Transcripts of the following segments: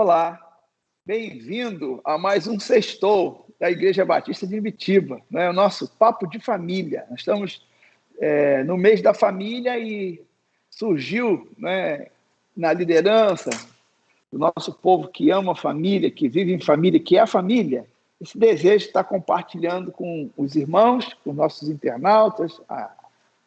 Olá, bem-vindo a mais um Sextou da Igreja Batista de Imbitiba, né? O nosso papo de família. Nós estamos no mês da família e surgiu, né, na liderança do nosso povo que ama a família, que vive em família, que é a família, esse desejo de estar compartilhando com os irmãos, com nossos internautas,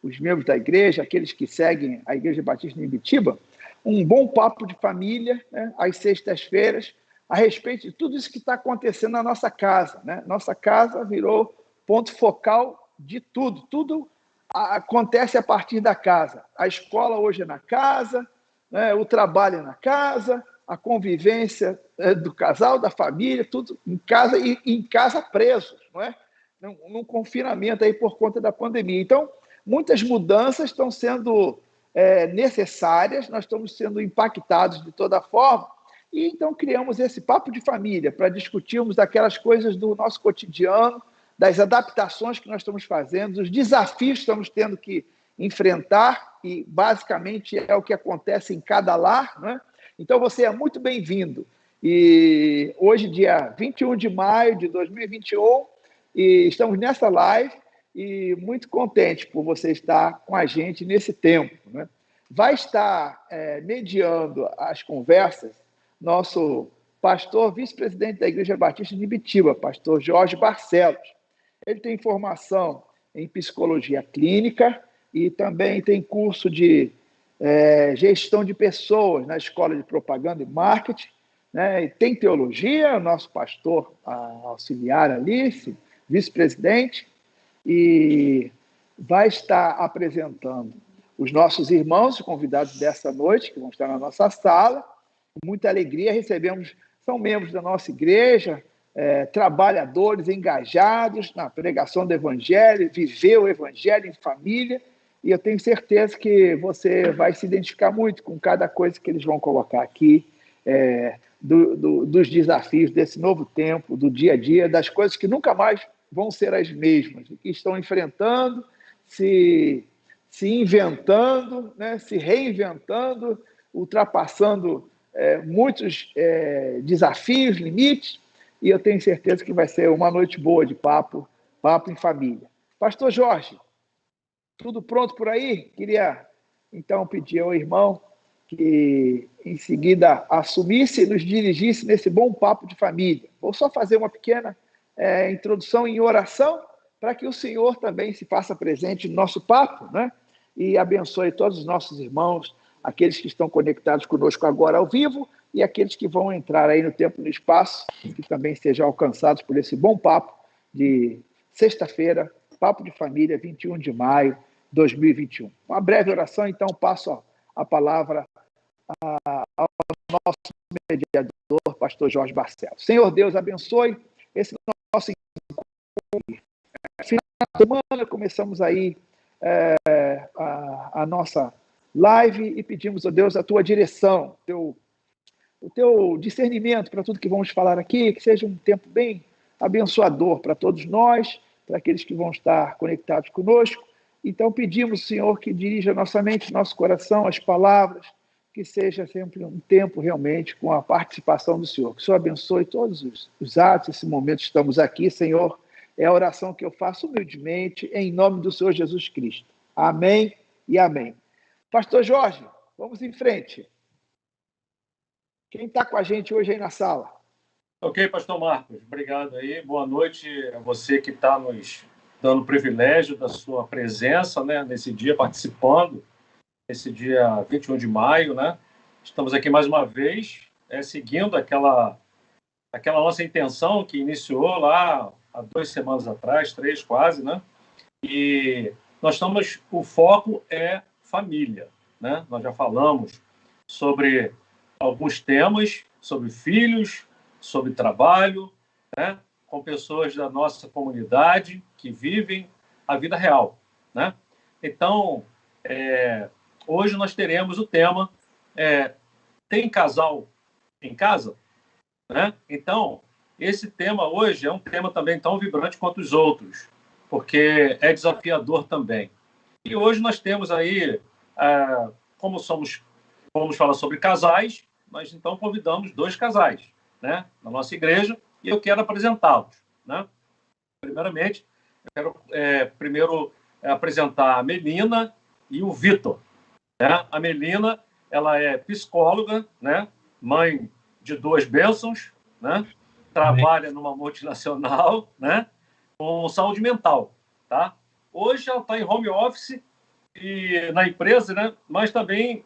os membros da igreja, aqueles que seguem a Igreja Batista de Imbitiba, um bom papo de família, né, às sextas-feiras, a respeito de tudo isso que está acontecendo na nossa casa, né? Nossa casa virou ponto focal de tudo. Tudo acontece a partir da casa. A escola hoje é na casa, né? O trabalho é na casa, a convivência do casal, da família, tudo em casa e em casa presos, não é? Num confinamento aí por conta da pandemia. Então, muitas mudanças estão sendo necessárias, nós estamos sendo impactados de toda forma, e então criamos esse papo de família para discutirmos aquelas coisas do nosso cotidiano, das adaptações que nós estamos fazendo, dos desafios que estamos tendo que enfrentar, e basicamente é o que acontece em cada lar, né? Então você é muito bem-vindo. E hoje, dia 21 de maio de 2021, e estamos nessa live, e muito contente por você estar com a gente nesse tempo, né? Vai estar mediando as conversas nosso pastor, vice-presidente da Igreja Batista de Imbitiba, pastor Jorge Barcelos. Ele tem formação em psicologia clínica e também tem curso de gestão de pessoas na Escola de Propaganda e Marketing, né? E tem teologia, o nosso pastor auxiliar Alice, vice-presidente, e vai estar apresentando os nossos irmãos, os convidados dessa noite, que vão estar na nossa sala. Com muita alegria recebemos, são membros da nossa igreja, trabalhadores engajados na pregação do Evangelho, viver o Evangelho em família, e eu tenho certeza que você vai se identificar muito com cada coisa que eles vão colocar aqui, dos desafios desse novo tempo, do dia a dia, das coisas que nunca mais vão ser as mesmas, que estão enfrentando, se inventando, né, se reinventando, ultrapassando muitos desafios, limites, e eu tenho certeza que vai ser uma noite boa de papo em família. Pastor Jorge, tudo pronto por aí? Queria, então, pedir ao irmão que, em seguida, assumisse e nos dirigisse nesse bom papo de família. Vou só fazer uma pequena introdução em oração, para que o Senhor também se faça presente no nosso papo, né? E abençoe todos os nossos irmãos, aqueles que estão conectados conosco agora ao vivo e aqueles que vão entrar aí no tempo e no espaço, que também sejam alcançados por esse bom papo de sexta-feira, papo de família, 21 de maio de 2021. Uma breve oração, então passo a palavra ao nosso mediador, pastor Jorge Barcelos. Senhor Deus, abençoe esse nosso encontro. Final de semana, começamos aí a nossa live e pedimos a Deus a tua direção, o teu discernimento para tudo que vamos falar aqui, que seja um tempo bem abençoador para todos nós, para aqueles que vão estar conectados conosco. Então pedimos, Senhor, que dirija nossa mente, nosso coração, as palavras, que seja sempre um tempo realmente com a participação do Senhor. Que o Senhor abençoe todos os atos, esse momento que estamos aqui, Senhor. É a oração que eu faço humildemente, em nome do Senhor Jesus Cristo. Amém e amém. Pastor Jorge, vamos em frente. Quem está com a gente hoje aí na sala? Ok, pastor Marcos, obrigado aí. Boa noite a você que está nos dando o privilégio da sua presença, né, nesse dia, participando, nesse dia 21 de maio, né? Estamos aqui mais uma vez, seguindo aquela nossa intenção que iniciou lá há 2 semanas atrás, 3 quase, né? E o foco é família, né? Nós já falamos sobre alguns temas, sobre filhos, sobre trabalho, né? Com pessoas da nossa comunidade que vivem a vida real, né? Então, hoje nós teremos o tema tem casal em casa? Né? Então, esse tema hoje é um tema também tão vibrante quanto os outros, porque é desafiador também. E hoje nós temos aí, vamos falar sobre casais, nós então convidamos 2 casais, né, na nossa igreja, e eu quero apresentá-los, né? Primeiramente, eu quero primeiro apresentar a Melina e o Vitor, né? A Melina, ela é psicóloga, né, mãe de 2 bênçãos, né, trabalha numa multinacional, né, com saúde mental, tá? Hoje ela está em home office e na empresa, né, mas também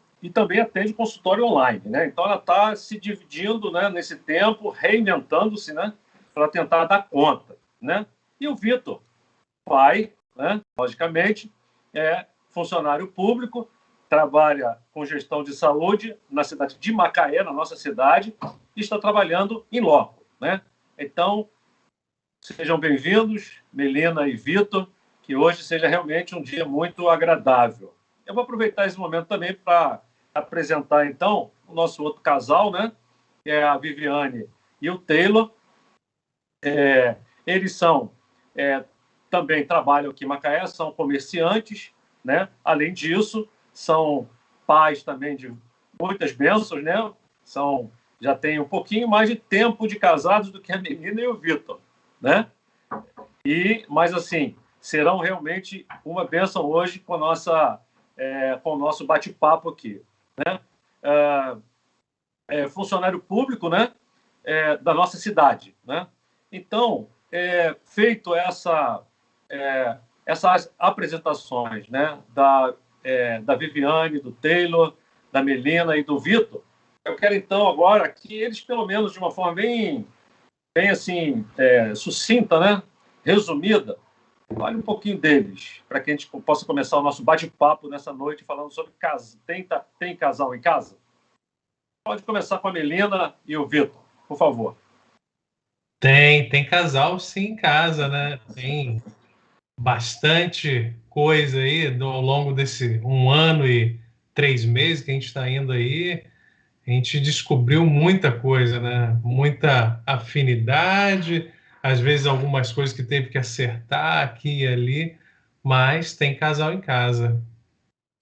atende consultório online, né? Então ela está se dividindo, né, nesse tempo, reinventando-se, né, para tentar dar conta, né? E o Vitor, pai, né, logicamente, é funcionário público, trabalha com gestão de saúde na cidade de Macaé, na nossa cidade, e está trabalhando em loco, né? Então, sejam bem-vindos, Melina e Vitor, que hoje seja realmente um dia muito agradável. Eu vou aproveitar esse momento também para apresentar, então, o nosso outro casal, né? Que é a Viviane e o Taylor. Eles são também trabalham aqui em Macaé, são comerciantes, né? Além disso, são pais também de muitas bênçãos, né? Já têm um pouquinho mais de tempo de casados do que a Melina e o Vitor, né? Mas assim, serão realmente uma bênção hoje com o nosso bate-papo aqui, né? Funcionário público, né? Da nossa cidade, né? Então, feito essas apresentações, né, da Viviane, do Taylor, da Melina e do Vitor, eu quero então agora que eles, pelo menos de uma forma bem assim, sucinta, né, resumida, fale um pouquinho deles, para que a gente possa começar o nosso bate-papo nessa noite falando sobre casa. Tem casal em casa? Pode começar com a Melina e o Vitor, por favor. Tem casal sim em casa, né? Tem bastante coisa aí ao longo desse 1 ano e 3 meses que a gente está indo aí. A gente descobriu muita coisa, né? Muita afinidade, às vezes algumas coisas que teve que acertar aqui e ali, mas tem casal em casa.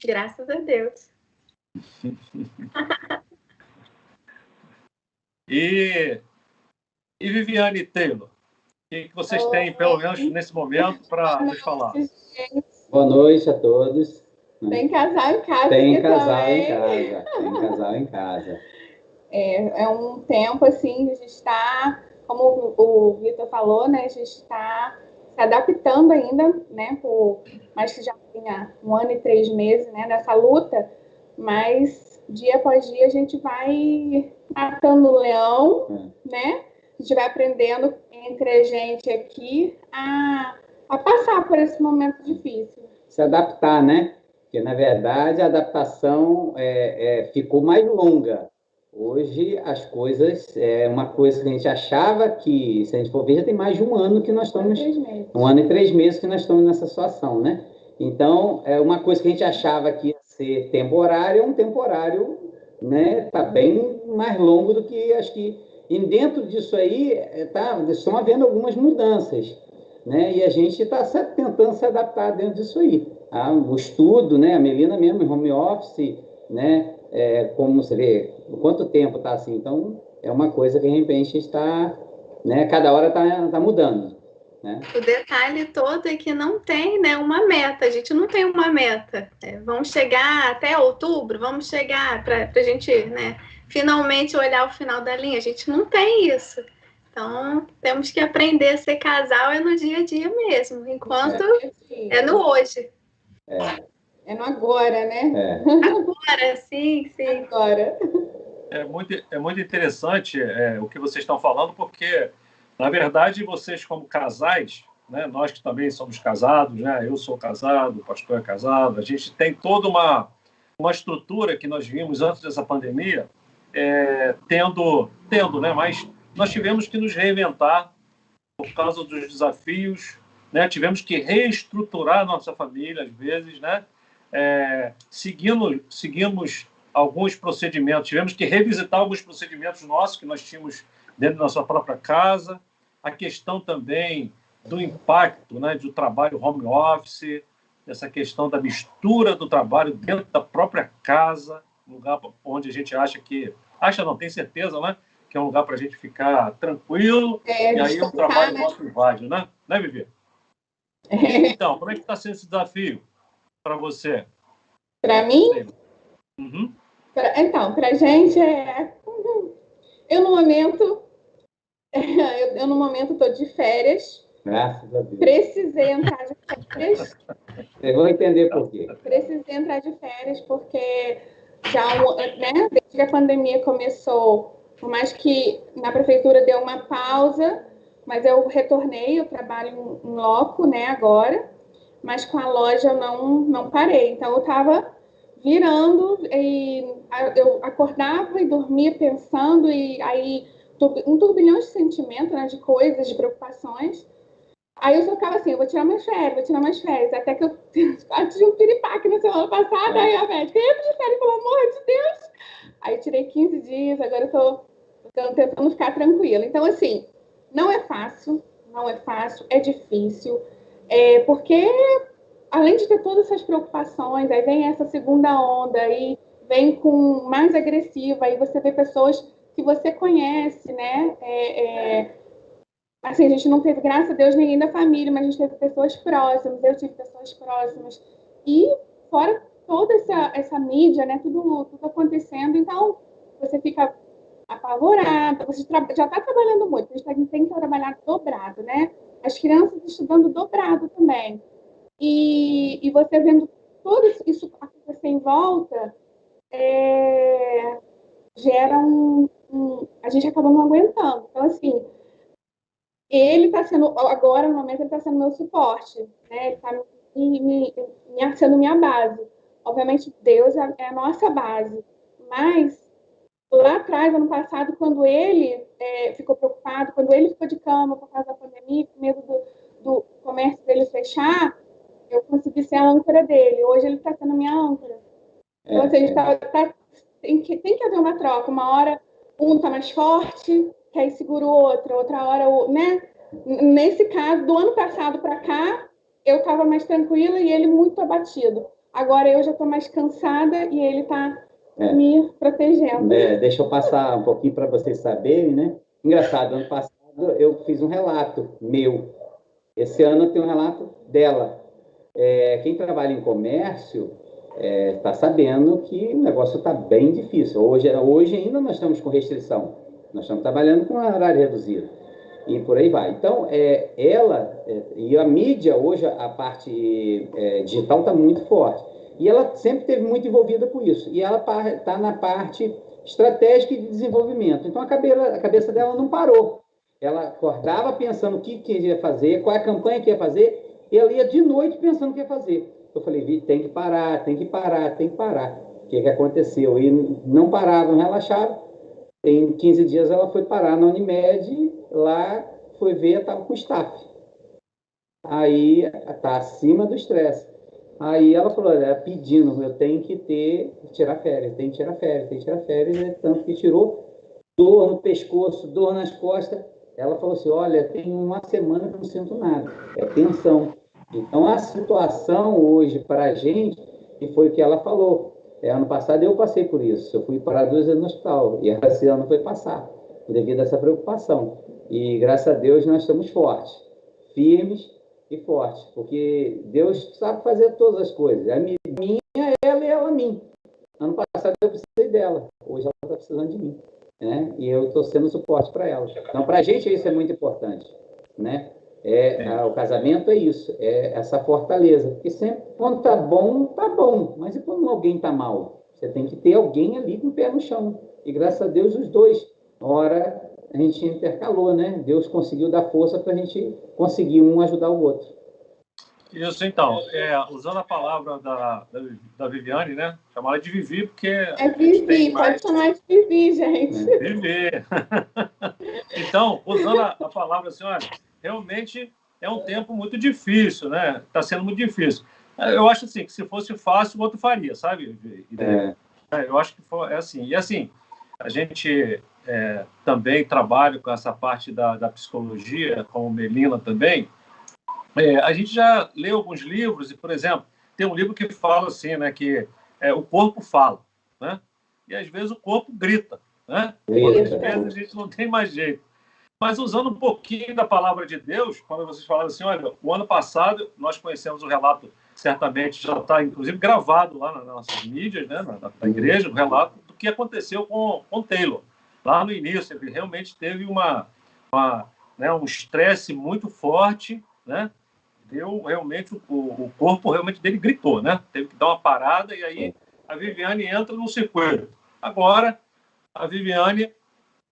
Graças a Deus. E Viviane e Taylor, o que vocês têm, pelo menos nesse momento, para nos falar? Boa noite a todos. Tem casal em casa. Tem casal em casa. Tem casal em casa. É um tempo, assim, a gente está, como o Vitor falou, né? A gente está se adaptando ainda, né? Mas que já tenha 1 ano e 3 meses, né? Dessa luta. Mas, dia após dia, a gente vai matando o leão, né? A gente vai aprendendo entre a gente aqui a passar por esse momento difícil. Se adaptar, né? Porque, na verdade, a adaptação ficou mais longa. Hoje, as coisas... uma coisa que a gente achava que, se a gente for ver, já tem mais de 1 ano que nós estamos... 1 ano e 3 meses que nós estamos nessa situação, né? Então, uma coisa que a gente achava que ia ser temporário, é um temporário, né? Está bem mais longo do que, acho que... E dentro disso aí, estão havendo algumas mudanças, né? E a gente está tentando se adaptar dentro disso aí. O estudo, né? A Melina mesmo, em home office, né? Como você vê, quanto tempo está assim. Então, é uma coisa que, de repente, está... Né? Cada hora está mudando, né? O detalhe todo é que não tem, né, uma meta. A gente não tem uma meta. Vamos chegar até outubro, vamos chegar para a gente, né, finalmente olhar o final da linha. A gente não tem isso. Então, temos que aprender a ser casal no dia a dia mesmo, enquanto é no hoje. É no agora, né? Agora, sim. Agora. É muito interessante o que vocês estão falando, porque, na verdade, vocês como casais, né, nós que também somos casados, né, eu sou casado, o pastor é casado, a gente tem toda uma estrutura que nós vimos antes dessa pandemia, tendo, né, mas nós tivemos que nos reinventar por causa dos desafios, né, tivemos que reestruturar a nossa família, às vezes, né, seguimos alguns procedimentos, tivemos que revisitar alguns procedimentos nossos que nós tínhamos dentro da nossa própria casa, a questão também do impacto, né, do trabalho home office, essa questão da mistura do trabalho dentro da própria casa, lugar onde a gente acha que acha não, tem certeza, né? Que é um lugar para a gente ficar tranquilo, e aí o trabalho nosso invade, né? Né, Vivi? Então, como é que está sendo esse desafio para você? Para mim? Uhum. Então, para a gente eu no momento estou de férias. Graças a Deus. Precisei entrar de férias. Vocês vão entender por quê. Precisei entrar de férias porque desde que a pandemia começou, por mais que na prefeitura deu uma pausa, mas eu retornei, eu trabalho em loco, né, agora, mas com a loja eu não parei. Então eu estava virando e eu acordava e dormia pensando e aí um turbilhão de sentimentos, né, de coisas, de preocupações. Aí eu só ficava assim, eu vou tirar mais férias, até que eu quase tive um piripaque na semana passada, aí a médica, entra de férias, pelo amor de Deus! Aí eu tirei 15 dias, agora eu tô tentando ficar tranquila. Então, assim, não é fácil, é difícil, porque além de ter todas essas preocupações, aí vem essa segunda onda, aí vem com mais agressiva, aí você vê pessoas que você conhece, né, assim, a gente não teve, graças a Deus, ninguém da família, mas a gente teve pessoas próximas, eu tive pessoas próximas. E fora toda essa mídia, né, tudo acontecendo, então você fica apavorada, você já está trabalhando muito, a gente tem que trabalhar dobrado, né? As crianças estudando dobrado também. E você vendo tudo isso acontecer em volta, gera a gente acaba não aguentando. Então, assim, ele está sendo, agora no momento, ele está sendo meu suporte, né? Ele está sendo minha base. Obviamente, Deus é a nossa base, mas lá atrás, ano passado, quando ele ficou preocupado, quando ele ficou de cama por causa da pandemia, com medo do comércio dele fechar, eu consegui ser a âncora dele. Hoje ele está sendo minha âncora. Então, assim, a gente tem que haver uma troca. Uma hora um está mais forte, que aí segura o outro, outra hora, né? Nesse caso, do ano passado para cá, eu estava mais tranquila e ele muito abatido. Agora eu já estou mais cansada e ele está me protegendo. Deixa eu passar um pouquinho para vocês saberem, né? Engraçado, ano passado eu fiz um relato meu. Esse ano eu tenho um relato dela. Quem trabalha em comércio está sabendo que o negócio está bem difícil. Hoje ainda nós estamos com restrição. Nós estamos trabalhando com horário reduzido. E por aí vai. Então, e a mídia hoje, a parte digital está muito forte. E ela sempre esteve muito envolvida com isso. E ela está na parte estratégica e de desenvolvimento. Então, a cabeça dela não parou. Ela acordava pensando o que ia fazer, qual é a campanha que ia fazer, e ela ia de noite pensando o que ia fazer. Eu falei, Vi, tem que parar. O que aconteceu? E não parava, não relaxava. Em 15 dias ela foi parar na Unimed, lá foi ver, estava com staff. Aí está acima do estresse. Aí ela falou, pedindo, eu tenho que tirar férias, tanto que tirou dor no pescoço, dor nas costas. Ela falou assim, olha, tem uma semana que eu não sinto nada, é tensão. Então a situação hoje para a gente, e foi o que ela falou, ano passado eu passei por isso, eu fui parar 2 anos no hospital, e esse ano foi passar, devido a essa preocupação. E graças a Deus nós estamos fortes, firmes e fortes, porque Deus sabe fazer todas as coisas. A minha, ela e ela a mim. Ano passado eu precisei dela, hoje ela está precisando de mim, né? E eu estou sendo suporte para ela. Então, para a gente isso é muito importante, né? O casamento é isso, é essa fortaleza. Porque sempre, quando tá bom. Mas e quando alguém tá mal? Você tem que ter alguém ali com o pé no chão. E graças a Deus, os dois. Ora, a gente intercalou, né? Deus conseguiu dar força para a gente conseguir um ajudar o outro. Isso, então. Usando a palavra da Viviane, né? Chamar ela de Vivi, porque... Vivi, pode chamar de Vivi, gente. Vivi. Então, usando a palavra assim, olha, realmente é um tempo muito difícil, né? Está sendo muito difícil. Eu acho assim, que se fosse fácil, o outro faria, sabe? Eu acho que é assim. E assim, a gente também trabalha com essa parte da psicologia, como Melina também. A gente já leu alguns livros e, por exemplo, tem um livro que fala assim, né, que o corpo fala, né? E às vezes o corpo grita, né? Isso. Às vezes a gente não tem mais jeito. Mas usando um pouquinho da palavra de Deus, quando vocês falaram assim, olha, o ano passado nós conhecemos o relato, certamente já está, inclusive, gravado lá nas nossas mídias, né, na igreja, o relato do que aconteceu com Taylor. Lá no início, ele realmente teve um estresse muito forte, né? Deu realmente, o corpo realmente dele gritou, né? Teve que dar uma parada, e aí a Viviane entra no circuito. Agora, a Viviane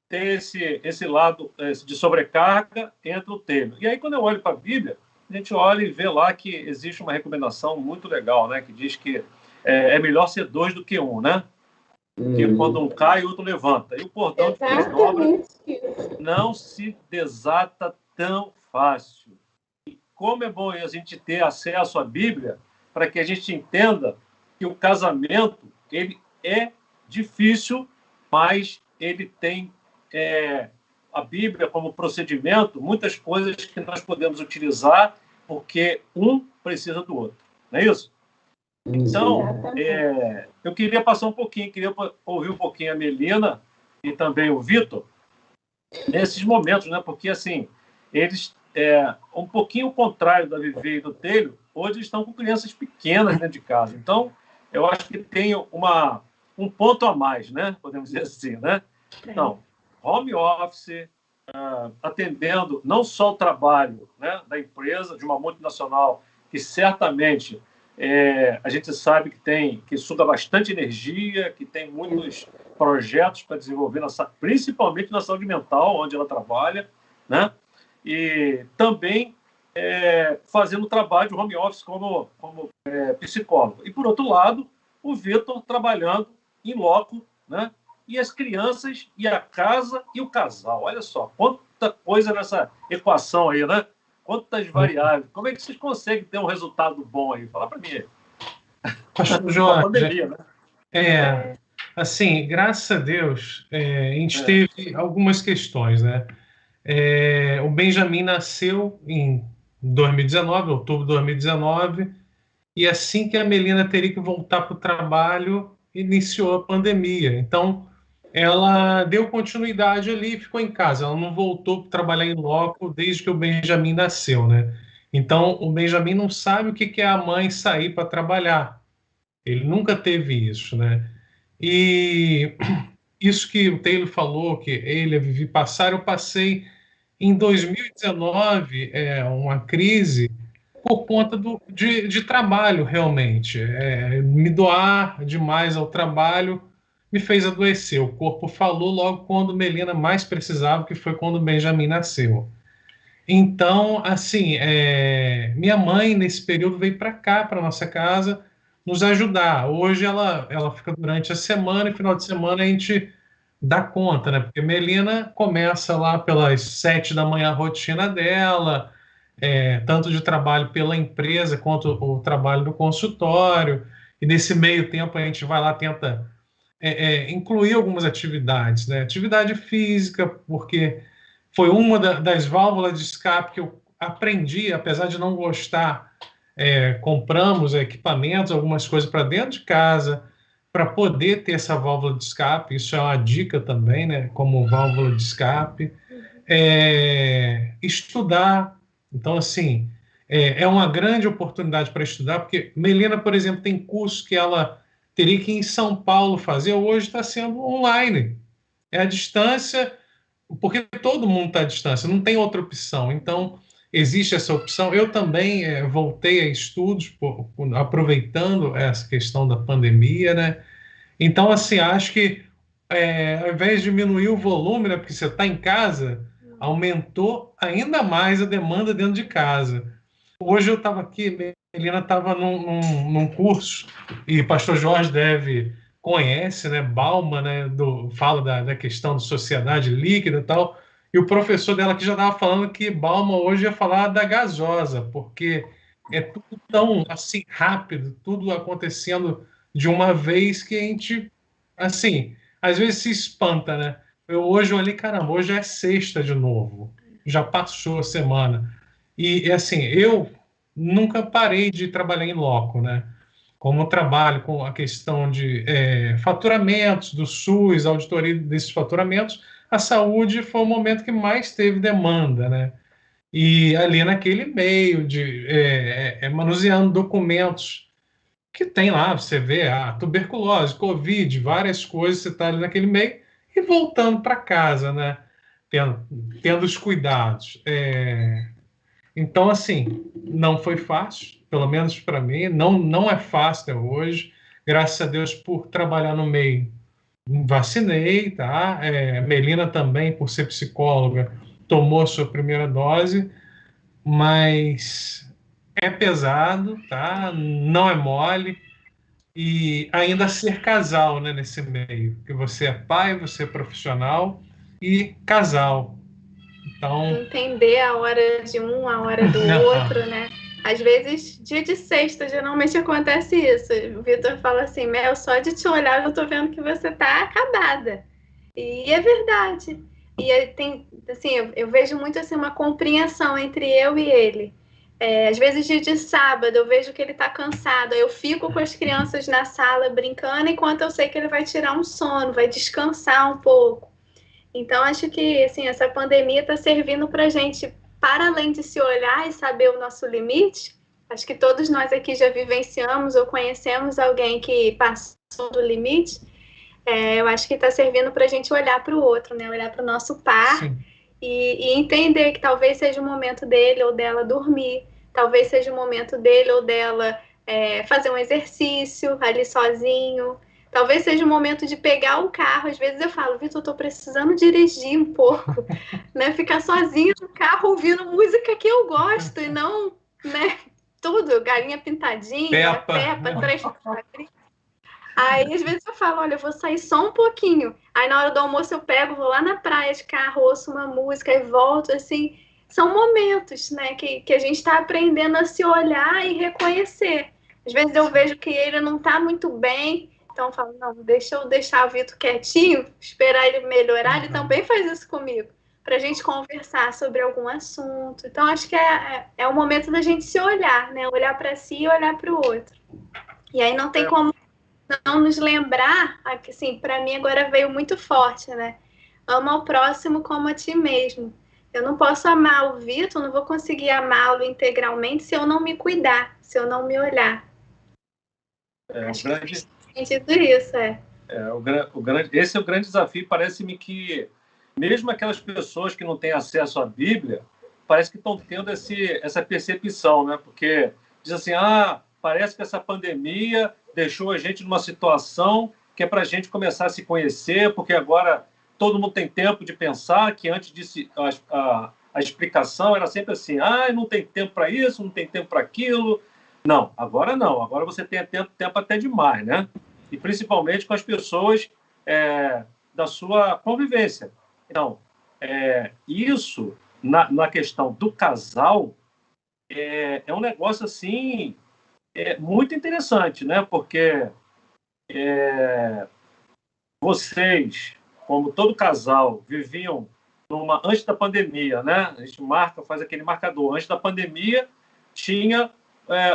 tem esse lado de sobrecarga, entra o Taylor. E aí, quando eu olho para a Bíblia, a gente olha e vê lá que existe uma recomendação muito legal, né? Que diz que é melhor ser 2 do que 1, né? Porque quando um cai, o outro levanta. E o cordão de 3 dobras não se desata tão fácil. E como é bom a gente ter acesso à Bíblia para que a gente entenda que o casamento ele é difícil, mas ele tem a Bíblia como procedimento, muitas coisas que nós podemos utilizar porque um precisa do outro. Não é isso? Então, eu queria passar um pouquinho, queria ouvir um pouquinho a Melina e também o Vitor nesses momentos, né? Porque, assim, eles, um pouquinho o contrário da Vivi e do Telho, hoje eles estão com crianças pequenas dentro de casa. Então, eu acho que tem um ponto a mais, né? Podemos dizer assim, né? Então, home office, atendendo não só o trabalho, né, da empresa, de uma multinacional, que certamente a gente sabe que suga bastante energia, que tem muitos projetos para desenvolver, principalmente na saúde mental, onde ela trabalha, né? E também fazendo trabalho de home office como psicólogo. E, por outro lado, o Vitor trabalhando em loco, né? E as crianças, e a casa e o casal. Olha só, quanta coisa nessa equação aí, né? Quantas variáveis. Como é que vocês conseguem ter um resultado bom aí? Fala para mim aí. Pastor Jorge, pandemia, né? Assim, graças a Deus, a gente teve algumas questões, né? O Benjamin nasceu em 2019, outubro de 2019, e assim que a Melina teria que voltar para o trabalho, iniciou a pandemia. Então, ela deu continuidade ali e ficou em casa. Ela não voltou para trabalhar em loco desde que o Benjamin nasceu, né? Então, o Benjamin não sabe o que é a mãe sair para trabalhar. Ele nunca teve isso, né? E isso que o Taylor falou, que ele e a Vivi passaram, eu passei em 2019, uma crise por conta de trabalho, realmente. Me doar demais ao trabalho me fez adoecer. O corpo falou logo quando Melina mais precisava, que foi quando Benjamin nasceu. Então, assim, minha mãe, nesse período, veio para cá, para nossa casa, nos ajudar. Hoje ela fica durante a semana e final de semana a gente dá conta, né? Porque Melina começa lá pelas 7 da manhã a rotina dela, tanto de trabalho pela empresa quanto o trabalho do consultório. E nesse meio tempo a gente vai lá, tenta incluir algumas atividades, né? Atividade física, porque foi uma das válvulas de escape que eu aprendi, apesar de não gostar. Compramos equipamentos, algumas coisas para dentro de casa, para poder ter essa válvula de escape. Isso é uma dica também, né? Como válvula de escape. Estudar. Então, assim, é uma grande oportunidade para estudar, porque Melina, por exemplo, tem curso que ela teria que ir em São Paulo fazer, hoje está sendo online. É a distância, porque todo mundo está à distância, não tem outra opção. Então, existe essa opção. Eu também voltei a estudos, aproveitando essa questão da pandemia, né? Então, assim, acho que ao invés de diminuir o volume, né, porque você está em casa, aumentou ainda mais a demanda dentro de casa. Hoje eu estava aqui, Melina estava num curso, e pastor Jorge conhece, né, Bauman, né, fala da questão de sociedade líquida e tal, e o professor dela que já estava falando que Bauman hoje ia falar da gasosa, porque é tudo tão assim rápido, tudo acontecendo de uma vez que a gente, assim, às vezes se espanta, né? Hoje eu olhei, caramba, hoje é sexta de novo, já passou a semana. E assim, eu nunca parei de trabalhar em loco, né? como trabalho com a questão de faturamentos do SUS, auditoria desses faturamentos, a saúde foi o momento que mais teve demanda, né? E ali naquele meio de manuseando documentos que tem lá, você vê a tuberculose, Covid, várias coisas, você está ali naquele meio e voltando para casa, né? Tendo os cuidados. Então, assim, não foi fácil, pelo menos para mim, não é fácil até hoje. Graças a Deus por trabalhar no meio, vacinei, tá? Melina também, por ser psicóloga, tomou a sua primeira dose, mas é pesado, tá? Não é mole. E ainda ser casal, né, nesse meio, que você é pai, você é profissional e casal. Então, Entender a hora de um, a hora do outro, né? Às vezes, dia de sexta, geralmente acontece isso. O Vitor fala assim, Mel, só de te olhar eu tô vendo que você tá acabada. E é verdade. E tem, assim, eu vejo muito assim, uma compreensão entre eu e ele. Às vezes, dia de sábado, eu vejo que ele tá cansado. Eu fico com as crianças na sala brincando, enquanto eu sei que ele vai tirar um sono, vai descansar um pouco. Então, acho que assim, essa pandemia está servindo para a gente, para além de se olhar e saber o nosso limite, acho que todos nós aqui já vivenciamos ou conhecemos alguém que passou do limite. Eu acho que está servindo para a gente olhar para o outro, né? Olhar para o nosso par e entender que talvez seja o momento dele ou dela dormir, talvez seja o momento dele ou dela fazer um exercício ali sozinho. Talvez seja o momento de pegar o carro. Às vezes eu falo, Vitor, eu tô precisando dirigir um pouco, né? Ficar sozinha no carro ouvindo música que eu gosto e não, né? Tudo, galinha pintadinha, Peppa, três. Aí às vezes eu falo, olha, eu vou sair só um pouquinho. Aí na hora do almoço eu pego, vou lá na praia de carro, ouço uma música e volto, assim. São momentos, né, que a gente está aprendendo a se olhar e reconhecer. Às vezes eu vejo que ele não está muito bem, então eu falo, não, deixa eu deixar o Vitor quietinho, esperar ele melhorar, ele também faz isso comigo, para a gente conversar sobre algum assunto. Então acho que é o momento da gente se olhar, né, olhar para si e olhar para o outro. E aí não tem como não nos lembrar, assim, para mim agora veio muito forte, né? Ama o próximo como a ti mesmo. Eu não posso amar o Vitor, não vou conseguir amá-lo integralmente se eu não me cuidar, se eu não me olhar. Acho que faz sentido isso, Esse é o grande desafio. Parece-me que mesmo aquelas pessoas que não têm acesso à Bíblia, parece que estão tendo essa percepção, né? Porque diz assim, parece que essa pandemia deixou a gente numa situação que é para a gente começar a se conhecer, porque agora todo mundo tem tempo de pensar, que antes disso a explicação era sempre assim, não tem tempo para isso, não tem tempo para aquilo. Não, agora você tem tempo até demais, né? E principalmente com as pessoas da sua convivência. Então, isso, na questão do casal, é um negócio assim, muito interessante, né? Porque vocês, como todo casal, viviam antes da pandemia, né? A gente faz aquele marcador. Antes da pandemia, tinha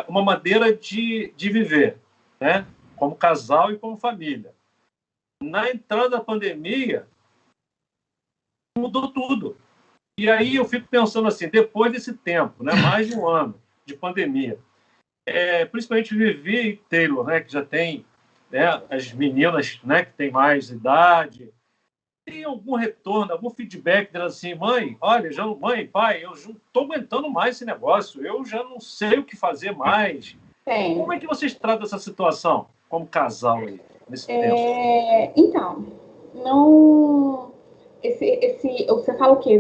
uma maneira de viver, né? Como casal e como família. Na entrada da pandemia, mudou tudo. E aí eu fico pensando assim, depois desse tempo, né? Mais de um ano de pandemia, principalmente Vivi e Taylor, né? Que já tem, né? As meninas, né? Que têm mais idade. Tem algum retorno, algum feedback dela assim, mãe, olha, mãe, pai, eu não estou aguentando mais esse negócio, eu já não sei o que fazer mais. Tem. Como é que vocês tratam essa situação como casal aí, nesse tempo? Então, não... Você fala o quê?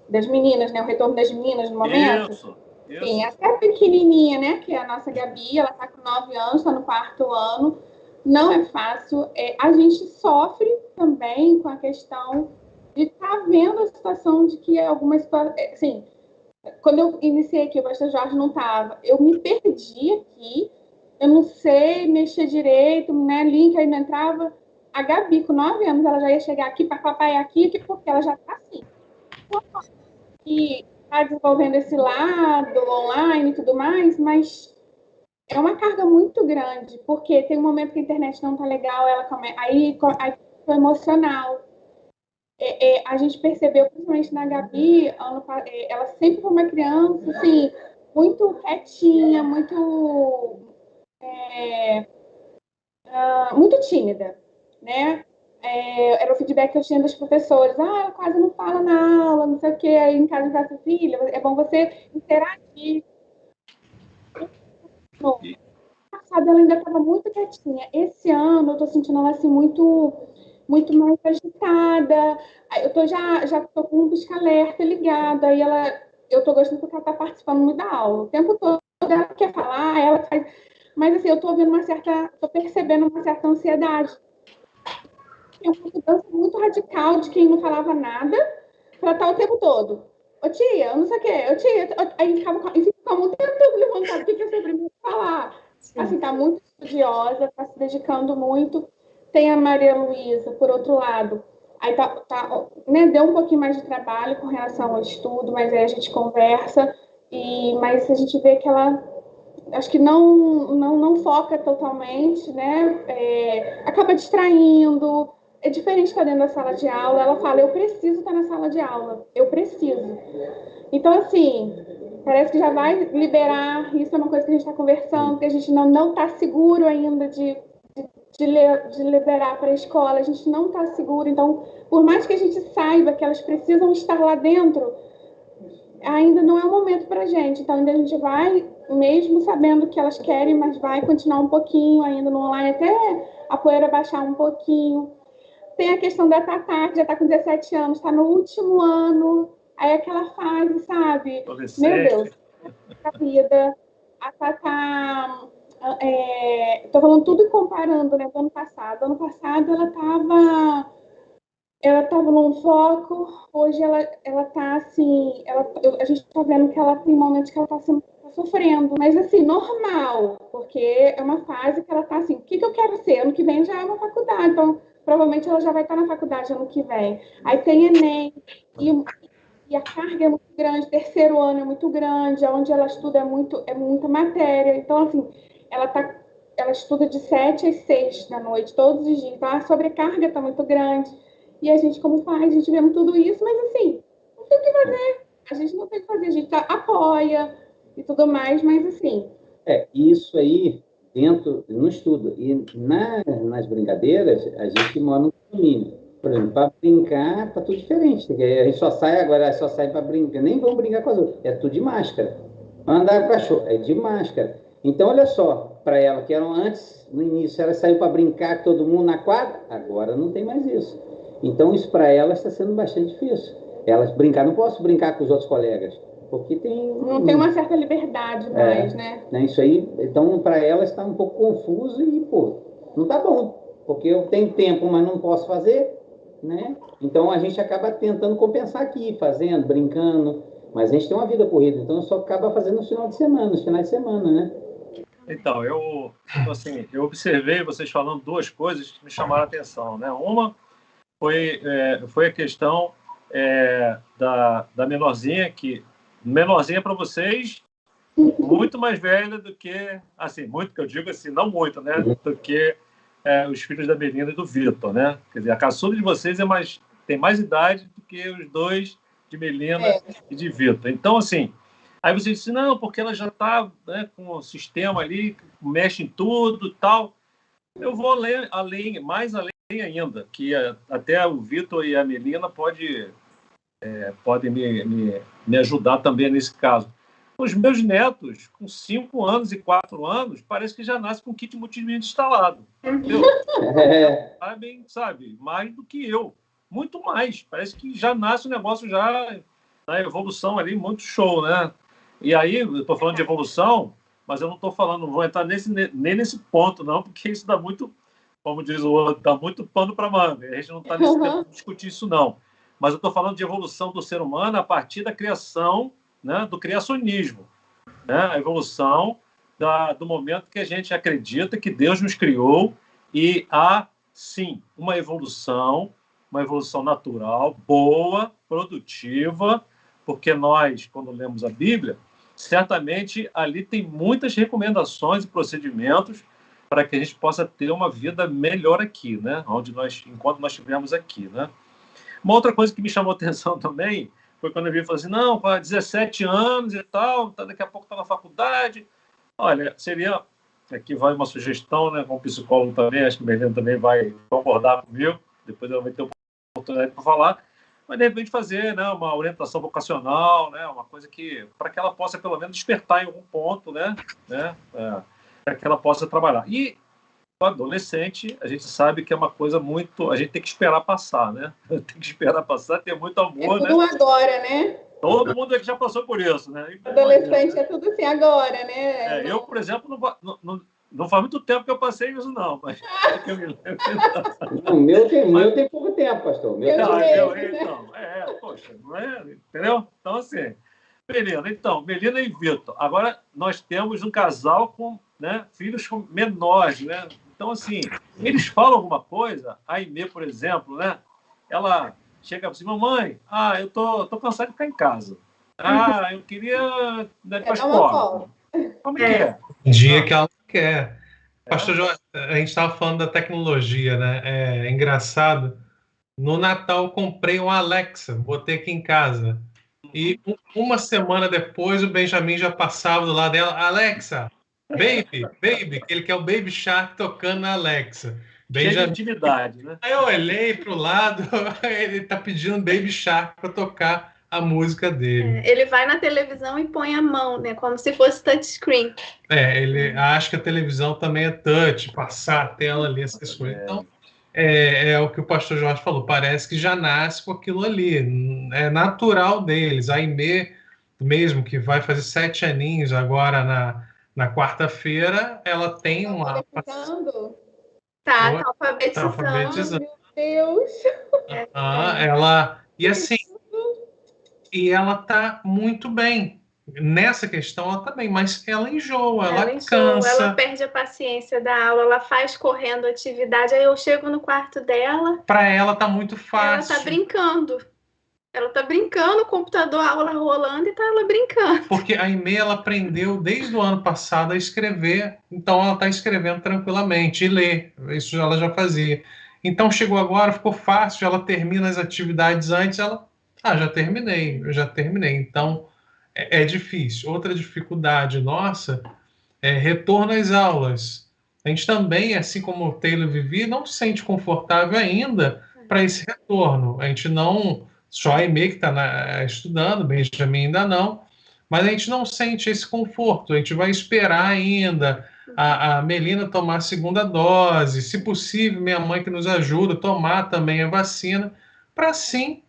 Das meninas, né? O retorno das meninas no momento? Isso. Sim, até a pequenininha, né? Que é a nossa Gabi, ela está com 9 anos, está no 4º ano. Não é fácil. A gente sofre também com a questão de estar vendo a situação de que algumas situações... Assim, quando eu iniciei aqui, o pastor Jorge não estava. Eu me perdi aqui. Eu não sei mexer direito, né? Link aí não entrava. A Gabi, com 9 anos, ela já ia chegar aqui para papai aqui, porque ela já está assim. E está desenvolvendo esse lado online e tudo mais, mas é uma carga muito grande, porque tem um momento que a internet não tá legal, aí o emocional. A gente percebeu, principalmente na Gabi, ela sempre foi uma criança, assim, muito quietinha, muito tímida, né? Era o feedback que eu tinha dos professores. Ela quase não fala na aula, não sei o quê. Aí em casa, essa filha, é bom você interagir. No passado, ela ainda estava muito quietinha. Esse ano, eu estou sentindo ela assim, muito mais agitada. Eu já tô com um pisca-alerta ligado. Eu tô gostando porque ela está participando muito da aula. O tempo todo ela quer falar, ela faz. Mas assim, eu tô percebendo uma certa ansiedade. É uma mudança muito radical de quem não falava nada para estar o tempo todo. Ô tia, não sei o quê, ô tia, aí ficava o tempo todo levantado, o que eu sempre me falar? Assim, tá muito estudiosa, tá se dedicando muito. Tem a Maria Luísa, por outro lado, aí né, deu um pouquinho mais de trabalho com relação ao estudo, mas aí a gente conversa, mas a gente vê que ela acho que não foca totalmente, né? Acaba distraindo. É diferente estar dentro da sala de aula. Ela fala, eu preciso estar na sala de aula. Eu preciso. Então, assim, parece que já vai liberar. Isso é uma coisa que a gente está conversando, que a gente não está seguro ainda de liberar para a escola. A gente não está seguro. Então, por mais que a gente saiba que elas precisam estar lá dentro, ainda não é o momento para a gente. Então, ainda a gente vai, mesmo sabendo que elas querem, mas vai continuar um pouquinho ainda no online, até a poeira baixar um pouquinho. Tem a questão da Tatá, que já está com 17 anos, está no último ano. Aí aquela fase, sabe? Meu Deus, a vida. A Tatá... Estou falando tudo comparando, né, do ano passado. Ano passado ela estava num foco, hoje ela está assim, a gente está vendo que ela tem momentos que ela está sofrendo, mas assim, normal, porque é uma fase que ela está assim, o que eu quero ser? Ano que vem já é uma faculdade, então provavelmente ela já vai estar na faculdade ano que vem. Aí tem Enem, e a carga é muito grande, terceiro ano é muito grande, onde ela estuda é muita matéria, então assim, ela estuda de 7 às 6 da noite, todos os dias, então a sobrecarga está muito grande. E a gente, como faz, a gente vê tudo isso, mas assim, não tem o que fazer. A gente não tem o que fazer, a gente apoia e tudo mais, mas assim. Isso aí dentro, no estudo. E nas brincadeiras, a gente mora no condomínio. Por exemplo, para brincar, tá tudo diferente. A gente só sai para brincar. Nem vamos brincar com as outras. É tudo de máscara. Andar com o cachorro, é de máscara. Então, olha só, para ela, que eram antes, no início, ela saiu para brincar com todo mundo na quadra, agora não tem mais isso. Então, isso para elas está sendo bastante difícil. Elas brincar, não posso brincar com os outros colegas, porque não tem uma certa liberdade mais, né? Isso aí, então, para elas está um pouco confuso e, pô, não tá bom, porque eu tenho tempo, mas não posso fazer, né? Então, a gente acaba tentando compensar aqui, fazendo, brincando, mas a gente tem uma vida corrida, então só acaba fazendo nos finais de semana, né? Então, eu observei vocês falando duas coisas que me chamaram a atenção, né? Uma foi a questão da menorzinha, que menorzinha para vocês, muito mais velha do que, assim, muito que eu digo assim, não muito, né? Do que os filhos da Melina e do Vitor, né? Quer dizer, a caçula de vocês tem mais idade do que os dois de Melina e de Vitor. Então, assim, aí você disse, não, porque ela já está, né, com o sistema ali, mexe em tudo e tal. Eu vou mais além ainda, que até o Vitor e a Melina podem me ajudar também nesse caso. Os meus netos, com 5 anos e 4 anos, parece que já nascem com kit multimídia instalado. Entendeu? Sabem, sabe, mais do que eu. Muito mais. Parece que já nasce o negócio já na evolução ali, muito show, né? E aí, eu estou falando de evolução, mas eu não estou falando, não vou entrar nem nesse ponto, não, porque isso dá muito, como diz o outro, dá muito pano para manga. A gente não está nesse tempo de discutir isso, não. Mas eu estou falando de evolução do ser humano a partir da criação, né, do criacionismo, né? A evolução do momento que a gente acredita que Deus nos criou e há, sim, uma evolução natural, boa, produtiva, porque nós, quando lemos a Bíblia, certamente ali tem muitas recomendações e procedimentos para que a gente possa ter uma vida melhor aqui, né? Enquanto nós estivermos aqui, né? Uma outra coisa que me chamou a atenção também foi quando eu vi e falei assim, não, para 17 anos e tal, daqui a pouco está na faculdade. Olha, seria... Aqui vai uma sugestão, né, como psicólogo também, acho que o Melina também vai concordar comigo, depois ela vai ter oportunidade para falar, mas de repente fazer, né, uma orientação vocacional, né, uma coisa que, para que ela possa pelo menos despertar em algum ponto, né, para que ela possa trabalhar. E o adolescente, a gente sabe que é uma coisa muito, a gente tem que esperar passar, né, tem que esperar passar, ter muito amor, tudo, né? Agora, né? Todo mundo aqui já passou por isso, né? Adolescente é tudo assim agora, né? Eu, por exemplo, não faz muito tempo que eu passei isso, não, mas eu me lembro. O meu tem pouco tempo, pastor. Poxa, não é? Entendeu? Então, assim, Melina e Vitor. Agora nós temos um casal com, né, filhos menores, né? Então, assim, eles falam alguma coisa, a Aimee, por exemplo, né? Ela chega assim, mamãe, eu tô cansado de ficar em casa. Eu queria dar para a escola. Como é que é? Dia que ela quer. Pastor Jorge, a gente estava falando da tecnologia, né? É engraçado. No Natal eu comprei um Alexa, botei aqui em casa. E uma semana depois o Benjamin já passava do lado dela, Alexa, baby, que ele quer o Baby Shark tocando na Alexa. Cheio de intimidade, né? Aí eu olhei para o lado, ele tá pedindo Baby Shark para tocar a música dele. Ele vai na televisão e põe a mão, né? Como se fosse touchscreen. Ele acha que a televisão também é touch, passar a tela ali, essas coisas. Então, é o que o pastor Jorge falou, parece que já nasce com aquilo ali. É natural deles. A Aimee, mesmo que vai fazer 7 aninhos agora na quarta-feira, ela tem uma... Tá alfabetizando. Meu Deus! E assim, e ela tá muito bem. Nessa questão, ela tá bem, mas ela enjoa, ela cansa. Ela perde a paciência da aula, ela faz correndo atividade, aí eu chego no quarto dela... Para ela tá muito fácil. Ela tá brincando. Ela tá brincando, o computador, a aula rolando e tá ela brincando. Porque a Aimee, ela aprendeu desde o ano passado a escrever, então ela tá escrevendo tranquilamente e ler, isso ela já fazia. Então chegou agora, ficou fácil, ela termina as atividades antes, ela, eu já terminei. Então é difícil. Outra dificuldade nossa é retorno às aulas. A gente também, assim como o Taylor e Vivi, não se sente confortável ainda para esse retorno. A gente não... Só a Aimee que está estudando, Benjamin ainda não, mas a gente não sente esse conforto, a gente vai esperar ainda a Melina tomar a segunda dose, se possível, minha mãe que nos ajuda, tomar também a vacina, para sim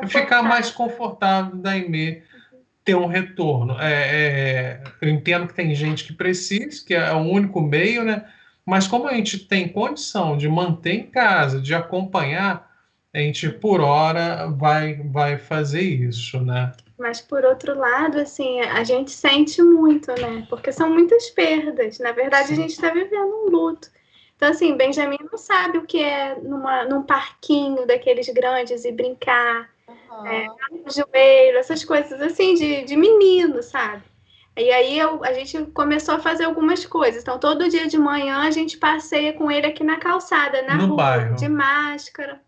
ficar mais confortável da Aimee ter um retorno. Eu entendo que tem gente que precisa, que é o único meio, né? Mas como a gente tem condição de manter em casa, de acompanhar, a gente, por hora, vai fazer isso, né? Mas, por outro lado, assim, a gente sente muito, né? Porque são muitas perdas. Na verdade, a gente está vivendo um luto. Então, assim, Benjamin não sabe o que é num parquinho daqueles grandes e brincar, no joelho, essas coisas assim de menino, sabe? E aí a gente começou a fazer algumas coisas. Então, todo dia de manhã a gente passeia com ele aqui na calçada, na rua, bairro, de máscara.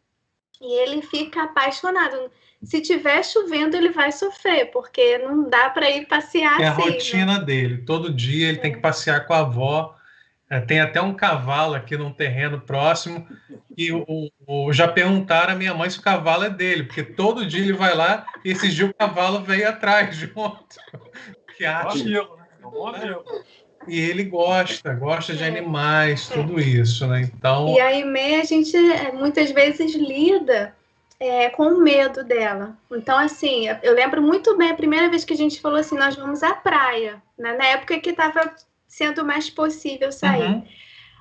E ele fica apaixonado. Se tiver chovendo, ele vai sofrer, porque não dá para ir passear assim. É a rotina dele. Todo dia ele tem que passear com a avó. Tem até um cavalo aqui num terreno próximo. E já perguntaram a minha mãe se o cavalo é dele, porque todo dia ele vai lá e esse dia o cavalo veio atrás junto. Que acha? E ele gosta de animais, tudo isso, né? Então... E a Aimee, a gente muitas vezes lida com o medo dela. Então, assim, eu lembro muito bem a primeira vez que a gente falou assim, nós vamos à praia, né? Na época que estava sendo mais possível sair.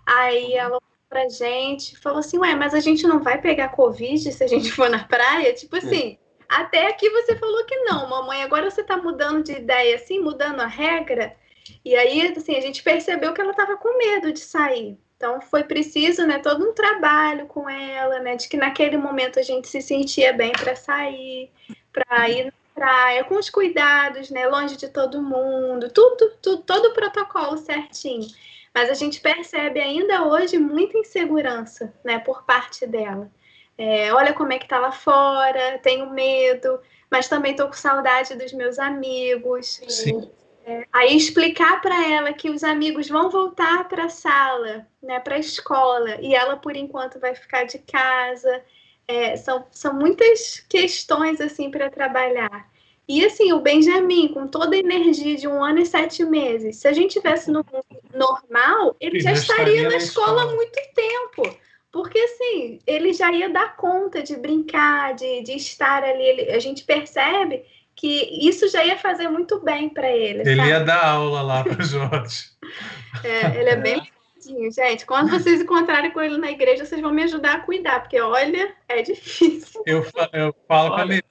Aí ela olhou pra gente, falou assim, mas a gente não vai pegar Covid se a gente for na praia? Tipo assim, até aqui você falou que não, mamãe, agora você tá mudando de ideia, assim, mudando a regra. E aí, assim, a gente percebeu que ela estava com medo de sair. Então, foi preciso, né, todo um trabalho com ela, né, de que naquele momento a gente se sentia bem para sair, para ir praia, com os cuidados, né? Longe de todo mundo, tudo, todo o protocolo certinho. Mas a gente percebe ainda hoje muita insegurança, né, por parte dela. Olha como é que tá lá fora, tenho medo, mas também tô com saudade dos meus amigos. Sim. Aí explicar para ela que os amigos vão voltar para a sala, né, para a escola, e ela, por enquanto, vai ficar de casa. São muitas questões assim para trabalhar. E assim, o Benjamin, com toda a energia de 1 ano e 7 meses, se a gente tivesse no mundo normal, ele já estaria na escola há muito tempo. Porque assim, ele já ia dar conta de brincar, de estar ali. A gente percebe que isso já ia fazer muito bem para ele. Ele sabe? ia dar aula lá para os outros. Ele é bem ligadinho, gente. Quando vocês encontrarem com ele na igreja, vocês vão me ajudar a cuidar, porque olha, é difícil. Eu falo com a Melina.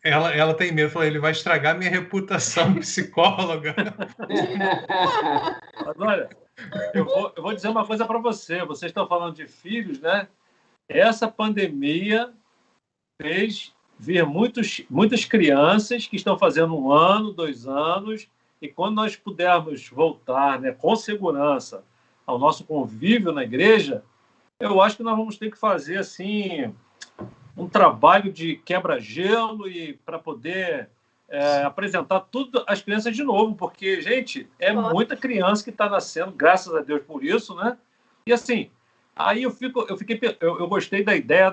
Ela tem medo, falou, ele vai estragar minha reputação psicóloga. Mas olha, eu vou dizer uma coisa para você. Vocês estão falando de filhos, né? Essa pandemia fez vir muitas crianças que estão fazendo 1 ano, 2 anos, e quando nós pudermos voltar, né, com segurança ao nosso convívio na igreja, eu acho que nós vamos ter que fazer assim um trabalho de quebra-gelo e para poder apresentar tudo às crianças de novo, porque, gente, muita criança que está nascendo, graças a Deus por isso, né? E assim, aí eu gostei da ideia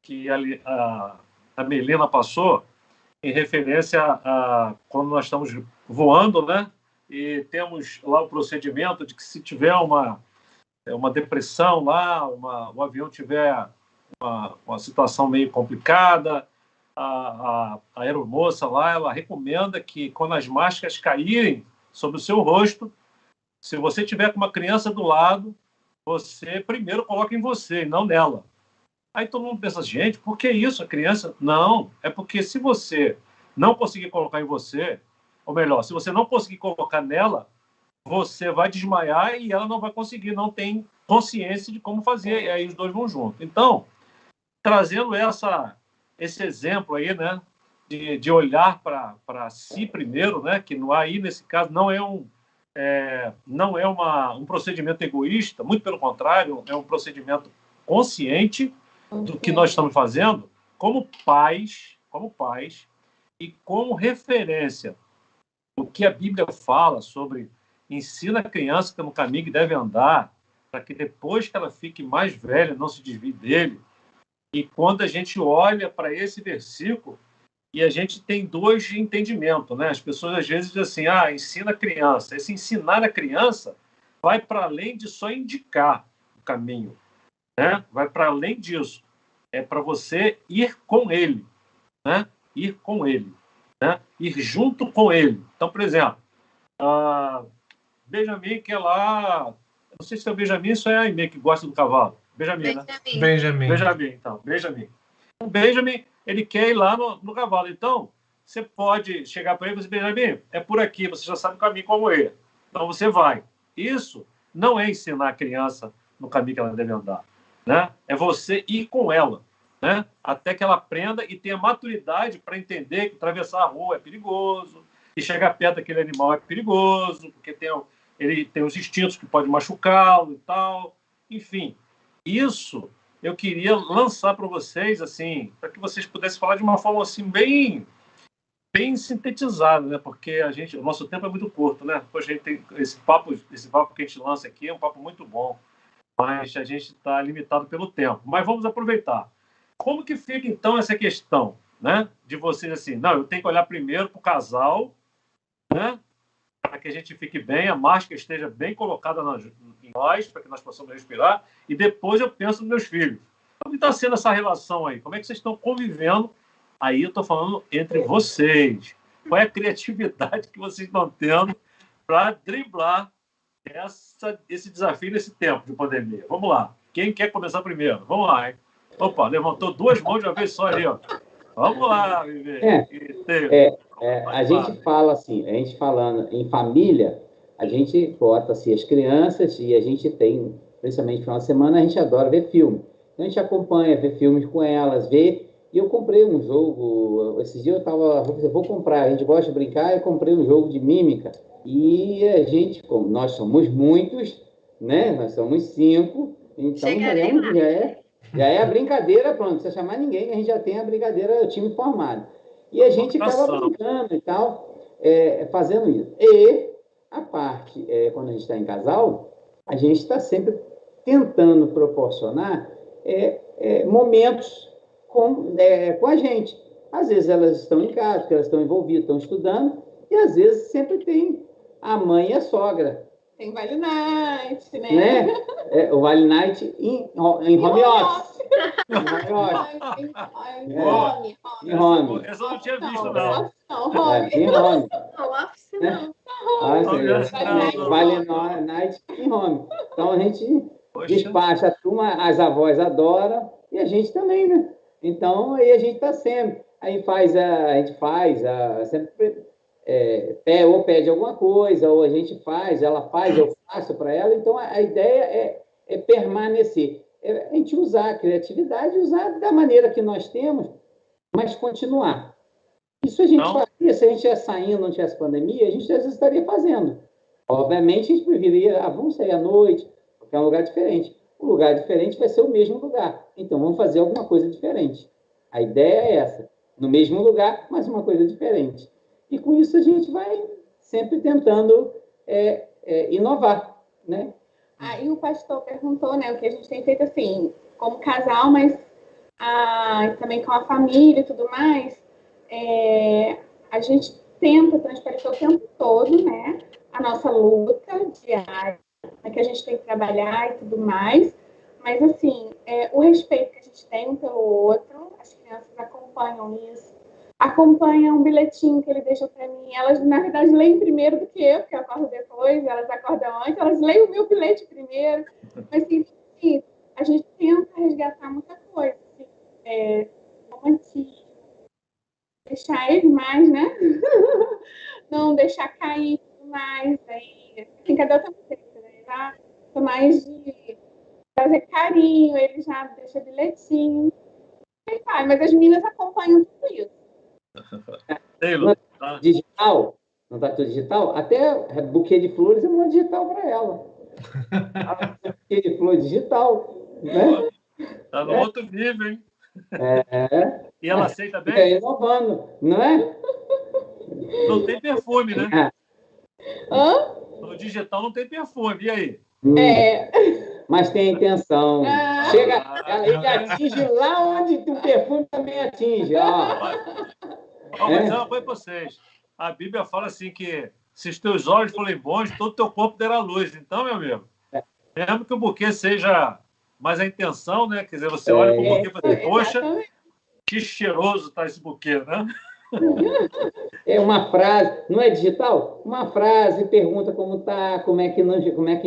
que a Melina passou em referência a quando nós estamos voando, né? E temos lá o procedimento de que se tiver uma depressão lá, o avião tiver uma situação meio complicada, a aeromoça lá, ela recomenda que quando as máscaras caírem sobre o seu rosto, se você tiver com uma criança do lado, você primeiro coloca em você e não nela. Aí todo mundo pensa, gente, por que isso? A criança... Não, é porque se você não conseguir colocar em você, ou melhor, se você não conseguir colocar nela, você vai desmaiar e ela não vai conseguir, não tem consciência de como fazer, e aí os dois vão junto. Então, trazendo esse exemplo aí, né, de olhar para si primeiro, né, que aí, nesse caso, não é um procedimento egoísta, muito pelo contrário, é um procedimento consciente do que nós estamos fazendo, como pais e como referência. O que a Bíblia fala sobre ensina a criança no caminho que deve andar, para que depois que ela fique mais velha, não se desvie dele. E quando a gente olha para esse versículo, e a gente tem 2 de entendimento, né? As pessoas às vezes dizem assim, ensina a criança. Esse ensinar a criança vai para além de só indicar o caminho, né? Vai para além disso. É para você ir com ele, né? Ir com ele, né? Ir junto com ele. Então, por exemplo, Benjamin, que é lá... Não sei se é o Benjamin ou é a Aimee que gosta do cavalo. Benjamin, né? Benjamin, então. O Benjamin, ele quer ir lá no cavalo. Então, você pode chegar para ele e dizer, Benjamin, é por aqui, você já sabe o caminho como é. Então, você vai. Isso não é ensinar a criança no caminho que ela deve andar, né? É você ir com ela, né? Até que ela aprenda e tenha maturidade para entender que atravessar a rua é perigoso, e chegar perto daquele animal é perigoso, porque ele tem os instintos que podem machucá-lo e tal. Enfim, isso eu queria lançar para vocês, assim, para que vocês pudessem falar de uma forma assim bem sintetizada, né? Porque o nosso tempo é muito curto, né? Poxa, a gente tem esse papo que a gente lança aqui é um papo muito bom, mas a gente está limitado pelo tempo. Mas vamos aproveitar. Como que fica então essa questão, né? De vocês assim, não, eu tenho que olhar primeiro para o casal, né? Para que a gente fique bem, a máscara esteja bem colocada em nós, para que nós possamos respirar, e depois eu penso nos meus filhos. Como está sendo essa relação aí? Como é que vocês estão convivendo? Aí eu estou falando entre vocês. Qual é a criatividade que vocês estão tendo para driblar esse desafio nesse tempo de pandemia? Vamos lá. Quem quer começar primeiro? Vamos lá, hein? Opa, levantou 2 mãos de uma vez só ali, ó. Vamos lá, Vivi. A gente fala assim, a gente falando em família, a gente bota assim, as crianças e a gente tem, principalmente no final de semana, a gente adora ver filme. Então, a gente acompanha, vê filmes com elas, vê E eu comprei um jogo, esses dias eu vou comprar, a gente gosta de brincar, eu comprei um jogo de mímica. E a gente, como nós somos muitos, né? Nós somos 5, então já é a brincadeira, pronto, não precisa chamar ninguém, a gente já tem a brincadeira, o time formado. E a gente acaba brincando e tal, fazendo isso. E a parte, quando a gente está em casal, a gente está sempre tentando proporcionar momentos com a gente. Às vezes elas estão em casa, porque elas estão envolvidas, estão estudando, e às vezes sempre tem a mãe e a sogra. Tem Vale Night, né? O Vale Night em home office. Em home. Essa eu não tinha visto, não. Em home. Office, não. Vale Night em home. Então a gente despacha a turma, as avós adoram, e a gente também, né? Então aí a gente está sempre. Aí a gente faz, sempre ou pede alguma coisa, ou a gente faz, ela faz, eu faço para ela. Então a ideia é permanecer. A gente usar a criatividade, usar da maneira que nós temos, mas continuar. Isso a gente faria, se a gente estivesse saindo, não tivesse pandemia, a gente às vezes estaria fazendo. Obviamente, a gente preferiria, vamos sair à noite, porque é um lugar diferente. O lugar diferente vai ser o mesmo lugar. Então, vamos fazer alguma coisa diferente. A ideia é essa. No mesmo lugar, mas uma coisa diferente. E com isso a gente vai sempre tentando inovar, né? Aí o pastor perguntou, né, o que a gente tem feito assim, como casal, mas também com a família e tudo mais. A gente tenta transparecer o tempo todo, né, a nossa luta diária, que a gente tem que trabalhar e tudo mais. Mas, assim, o respeito que a gente tem um pelo outro, as crianças acompanham isso, acompanham um bilhetinho que ele deixa para mim. Elas, na verdade, leem primeiro do que eu, porque eu acordo depois, elas acordam antes, elas leem o meu bilhete primeiro. Mas, assim, a gente tenta resgatar muita coisa. Assim, romantismo, deixar eles mais, né? Não deixar cair mais. Aí, assim, cadê o tempo tempo, né? Já tô mais de fazer carinho, ele já deixa bilhetinho. Mas as meninas acompanham tudo isso. Digital? Não está tudo digital? Até buquê de flores é uma digital para ela. Buquê de flores digital, né? Está no outro nível, hein? E ela aceita bem? Inovando, não é? Não tem perfume, né? Hã? No digital não tem perfume, e aí? Mas tem a intenção. Chega, ele atinge lá onde o perfume também atinge. Vou dizer uma coisa para vocês. A Bíblia fala assim que se os teus olhos forem bons, todo o teu corpo terá luz. Então, meu amigo, mesmo que o buquê seja mais a intenção, né? Quer dizer, você olha para o buquê e fala assim, poxa, que cheiroso está esse buquê, né? É uma frase, não é digital? Uma frase, pergunta como está, como é que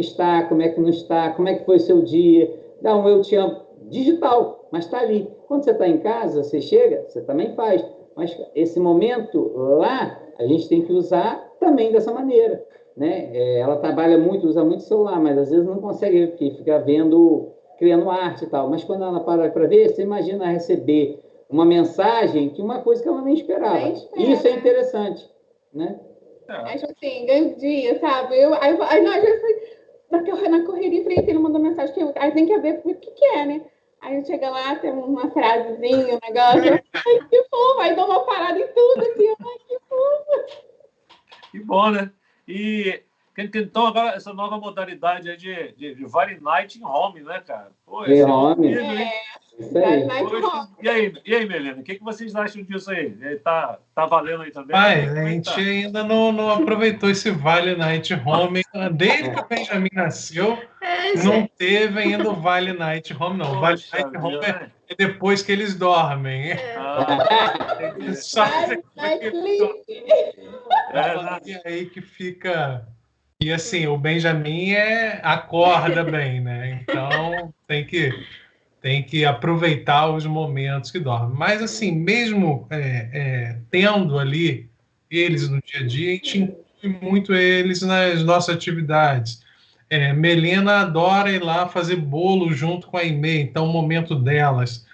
está, como é que não está, como é que foi seu dia, dá um eu te amo. Digital, mas está ali. Quando você está em casa, você chega, você também faz. Mas esse momento lá, a gente tem que usar também dessa maneira, né? Ela trabalha muito, usa muito celular, mas às vezes não consegue, porque fica criando arte e tal. Mas quando ela para ver, você imagina receber uma mensagem, uma coisa que ela nem esperava. Isso é interessante, né? Acho assim, ganho dia, sabe? Aí às vezes, na correria, ele mandou mensagem que aí tem que ver o que é, né? Aí chega lá, tem uma frasezinha, um negócio, ai, que fofo, aí dá uma parada em tudo, assim, ai, que fofo. Que bom, né? E então agora essa nova modalidade é de Vale Night em home, né, cara? Pô, em home. E aí, Melena, o que vocês acham disso aí? Tá valendo aí também? A gente ainda não aproveitou esse Vale Night Home. Desde que o Benjamin nasceu, não teve ainda o Vale Night Home, não. O Vale Night Home é depois que eles dormem. E aí que fica... E assim, o Benjamin acorda bem, né? Então tem que aproveitar os momentos que dorme. Mas assim, mesmo tendo ali eles no dia a dia, a gente inclui muito eles nas nossas atividades. Melena adora ir lá fazer bolo junto com a Aimee, então o momento delas.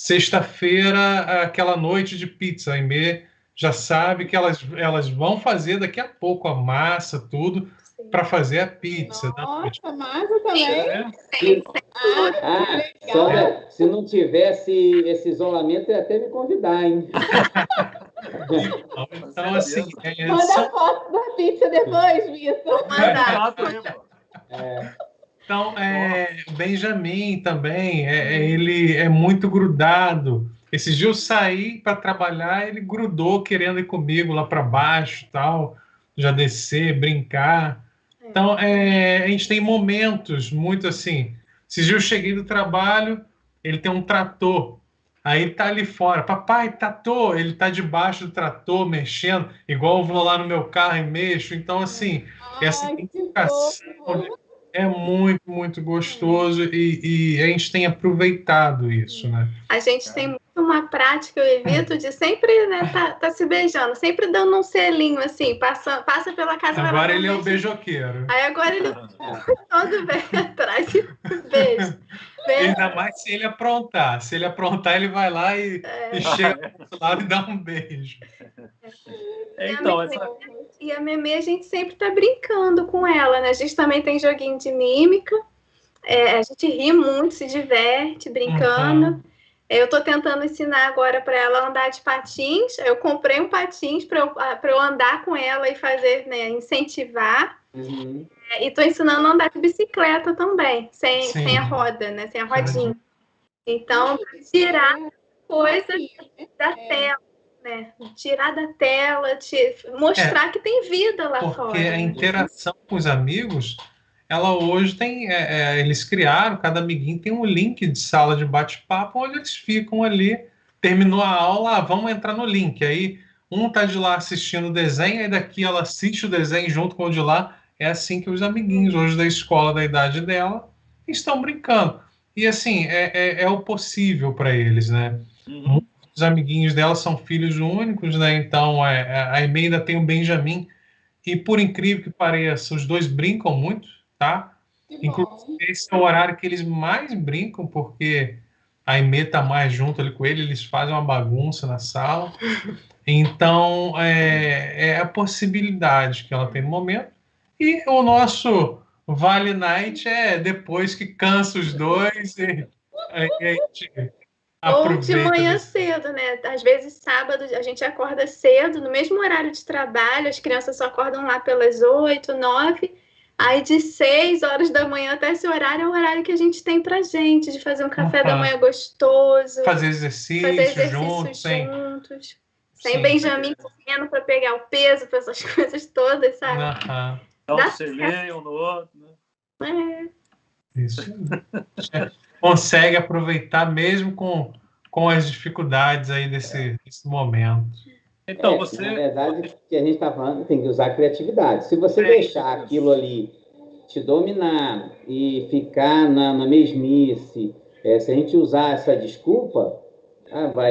sexta-feira, aquela noite de pizza. A Aimee já sabe que elas vão fazer daqui a pouco a massa, tudo, para fazer a pizza. Nossa, massa também? Sandra, se não tivesse esse isolamento, eu ia até me convidar, hein? Então, assim... Manda foto da pizza depois, Vitor. Então, Benjamin também, ele é muito grudado. Esses dias eu saí para trabalhar, ele grudou querendo ir comigo lá para baixo, tal, já descer, brincar. Então, a gente tem momentos muito assim. Esses dias eu cheguei do trabalho, ele tem um trator. Aí ele tá ali fora. Papai, trator! Ele tá debaixo do trator, mexendo, igual eu vou lá no meu carro e mexo. Então, assim, essa identificação é muito, muito gostoso e a gente tem aproveitado isso, né? A gente tem muito uma prática, eu evito, de sempre, né, tá se beijando, sempre dando um selinho, assim, passa pela casa... Agora ele é o beijoqueiro. Aí agora ele todo vem atrás e beijo. Ainda mais se ele aprontar. Se ele aprontar, ele vai lá e chega do outro lado e dá um beijo. E a Memê, a gente sempre tá brincando com ela, né? A gente também tem joguinho de mímica. A gente ri muito, se diverte brincando. Eu tô tentando ensinar agora para ela andar de patins. Eu comprei um patins para eu andar com ela e fazer, né, incentivar. E tô ensinando a andar de bicicleta também, sem a roda, né? Sem a rodinha. Então, tirar coisas da tela, né? Tirar da tela, mostrar que tem vida lá fora. Porque a interação com os amigos, ela hoje tem... eles criaram, cada amiguinho tem um link de sala de bate-papo, onde eles ficam ali, terminou a aula, vamos entrar no link. Aí um tá de lá assistindo o desenho, aí daqui ela assiste o desenho junto com o de lá. É assim que os amiguinhos hoje da escola, da idade dela, estão brincando. E assim, é o possível para eles, né? Muitos amiguinhos dela são filhos únicos, né? Então, a Aimee ainda tem o Benjamin. E por incrível que pareça, os dois brincam muito, tá? Inclusive, esse é o horário que eles mais brincam, porque a Aimee tá mais junto ali com ele, eles fazem uma bagunça na sala. Então, é a possibilidade que ela tem no momento. E o nosso Vale Night é depois que cansa os dois e a gente aproveita. Ou de manhã cedo, né? Às vezes sábado a gente acorda cedo, no mesmo horário de trabalho, as crianças só acordam lá pelas 8, 9, aí de 6 horas da manhã até esse horário é o horário que a gente tem pra gente, de fazer um café da manhã gostoso. Fazer exercício juntos. Sem Benjamin correndo para pegar o peso, para essas coisas todas, sabe? Dá um selinho no outro, né? Isso. Consegue aproveitar mesmo com as dificuldades aí desse momento. Então, Na verdade, o que a gente está falando tem que usar a criatividade. Se você deixar aquilo ali te dominar e ficar na mesmice, se a gente usar essa desculpa,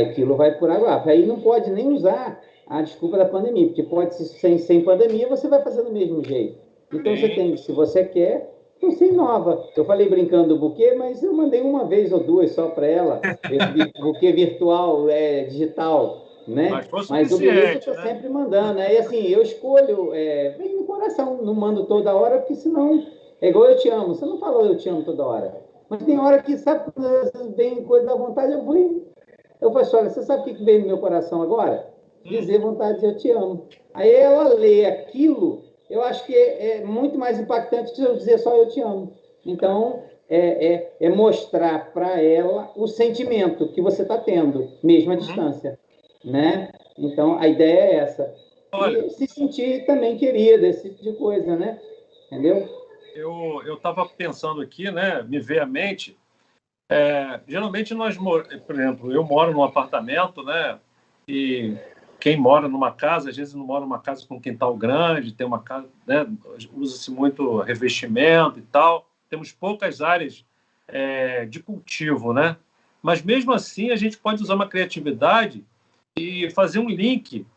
aquilo vai por água. Aí não pode nem usar a desculpa da pandemia, porque pode ser sem pandemia, você vai fazer do mesmo jeito. Então, se você quer, você inova. Eu falei brincando do buquê, mas eu mandei uma vez ou duas só para ela, esse buquê virtual, digital, né? Mas o bonito eu estou sempre mandando. Aí, assim, eu escolho, vem no coração, não mando toda hora, porque senão é igual eu te amo. Você não falou eu te amo toda hora. Mas tem hora que, sabe, quando vem coisa da vontade, eu falo assim, olha, você sabe o que veio no meu coração agora? Dizer vontade de eu te amo. Aí ela lê aquilo, eu acho que é muito mais impactante que eu dizer só eu te amo. Então, é mostrar para ela o sentimento que você está tendo, mesmo à distância, né? Então, a ideia é essa. E se sentir também querida, esse tipo de coisa, né? Entendeu? Eu estava pensando aqui, né? Me veio à mente. Geralmente nós, por exemplo, eu moro num apartamento, né? E quem mora numa casa, às vezes não mora numa casa com quintal grande, tem uma casa, né? Usa-se muito revestimento e tal. Temos poucas áreas de cultivo, né? Mas mesmo assim a gente pode usar uma criatividade e fazer um link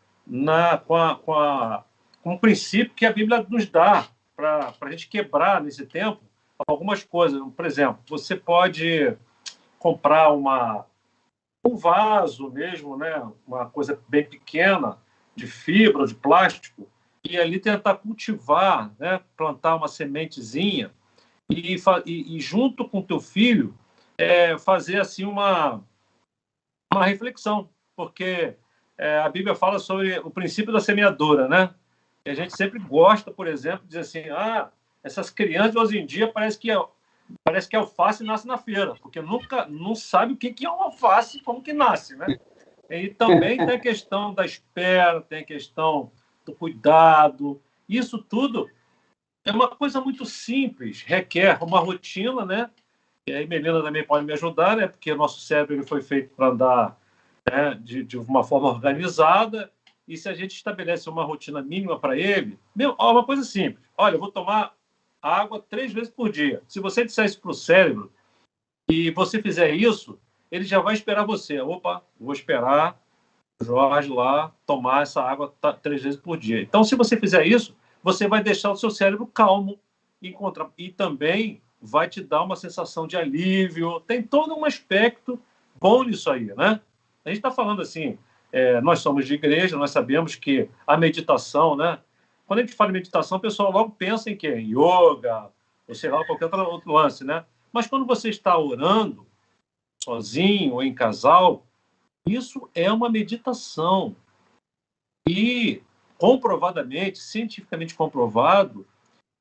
com o princípio que a Bíblia nos dá para a gente quebrar nesse tempo algumas coisas. Por exemplo, você pode comprar um vaso mesmo, né? Uma coisa bem pequena, de fibra ou de plástico, e ali tentar cultivar, né? Plantar uma sementezinha e junto com o teu filho fazer assim uma reflexão, porque a Bíblia fala sobre o princípio da semeadura, né? E a gente sempre gosta, por exemplo, de dizer assim, essas crianças hoje em dia parece que alface nasce na feira, porque nunca não sabe o que é uma alface, como que nasce, né? E também tem a questão da espera, tem a questão do cuidado. Isso tudo é uma coisa muito simples, requer uma rotina, né? E aí Melina também pode me ajudar, né? Porque o nosso cérebro ele foi feito para andar, né, de uma forma organizada, e se a gente estabelece uma rotina mínima para ele, uma coisa simples, olha, eu vou tomar água 3 vezes por dia. Se você disser isso para o cérebro e você fizer isso, ele já vai esperar você. Opa, vou esperar o Jorge lá tomar essa água 3 vezes por dia. Então, se você fizer isso, você vai deixar o seu cérebro calmo e também vai te dar uma sensação de alívio. Tem todo um aspecto bom nisso aí, né? A gente está falando assim, nós somos de igreja, nós sabemos que a meditação, né? Quando a gente fala em meditação, o pessoal logo pensa em quê? Em yoga, ou sei lá, qualquer outro lance, né? Mas quando você está orando, sozinho ou em casal, isso é uma meditação. E, comprovadamente, cientificamente comprovado,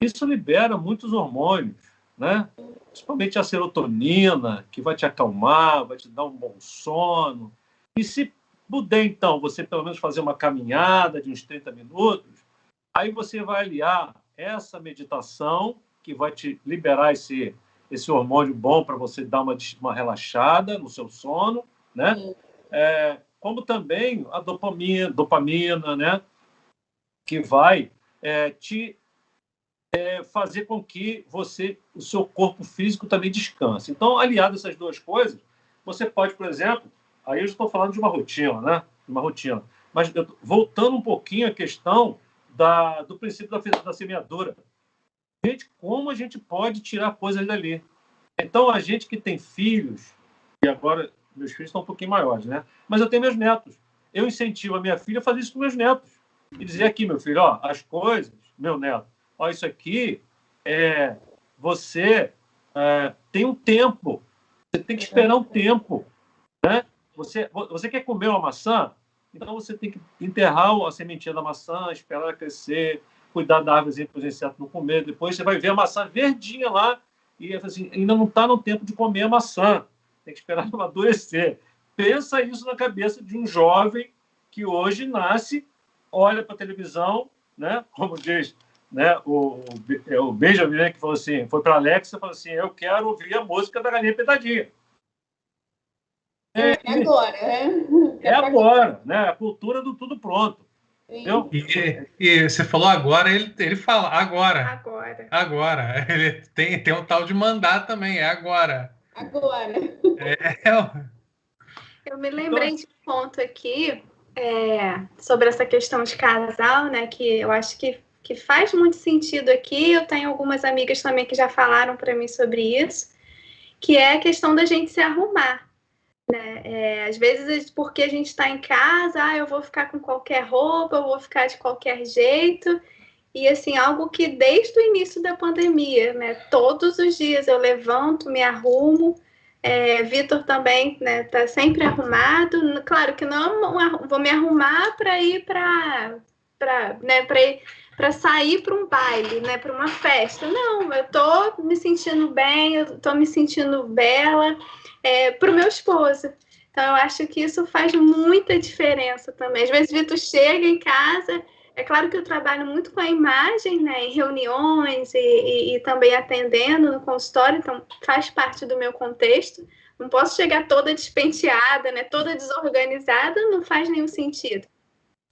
isso libera muitos hormônios, né? Principalmente a serotonina, que vai te acalmar, vai te dar um bom sono. E se puder, então, você pelo menos fazer uma caminhada de uns 30 minutos, aí você vai aliar essa meditação, que vai te liberar esse hormônio bom para você dar uma relaxada no seu sono, né? Como também a dopamina, né? Que vai te fazer com que o seu corpo físico também descanse. Então, aliado a essas duas coisas, você pode, por exemplo, aí eu estou falando de uma rotina, né? Uma rotina. Mas voltando um pouquinho à questão do princípio da semeadura. Gente, como a gente pode tirar coisas dali? Então, a gente que tem filhos, e agora meus filhos estão um pouquinho maiores, né? Mas eu tenho meus netos. Eu incentivo a minha filha a fazer isso com meus netos. E dizer aqui, meu filho, ó, as coisas, meu neto, ó, isso aqui você tem um tempo. Você tem que esperar um tempo, né? Você quer comer uma maçã? Então você tem que enterrar a sementinha da maçã, esperar ela crescer, cuidar da árvore para os insetos não comer. Depois você vai ver a maçã verdinha lá e assim, ainda não está no tempo de comer a maçã. Tem que esperar ela amadurecer. Pensa isso na cabeça de um jovem que hoje nasce, olha para a televisão, né? Como diz, né? O Benjamin, né, que falou assim, foi para a Alexa e falou assim, eu quero ouvir a música da Galinha Pintadinha. Agora, né? Agora, né? A cultura do tudo pronto. E você falou agora, ele fala agora. Agora. Ele tem um tal de mandar também, agora. Agora. Eu me lembrei de um ponto aqui sobre essa questão de casal, né? Que eu acho que faz muito sentido aqui. Eu tenho algumas amigas também que já falaram para mim sobre isso, que é a questão da gente se arrumar. Né? Às vezes, porque a gente está em casa, eu vou ficar com qualquer roupa, eu vou ficar de qualquer jeito. E, assim, algo que desde o início da pandemia, né? Todos os dias eu levanto, me arrumo. Vitor também, né? Tá sempre arrumado. Claro que não vou me arrumar para ir para sair para um baile, né? Para uma festa. Não, eu tô me sentindo bem, eu tô me sentindo bela. Para o meu esposo. Então, eu acho que isso faz muita diferença também. Às vezes, Vitor chega em casa, é claro que eu trabalho muito com a imagem, né, em reuniões e também atendendo no consultório, então faz parte do meu contexto. Não posso chegar toda despenteada, né, toda desorganizada, não faz nenhum sentido.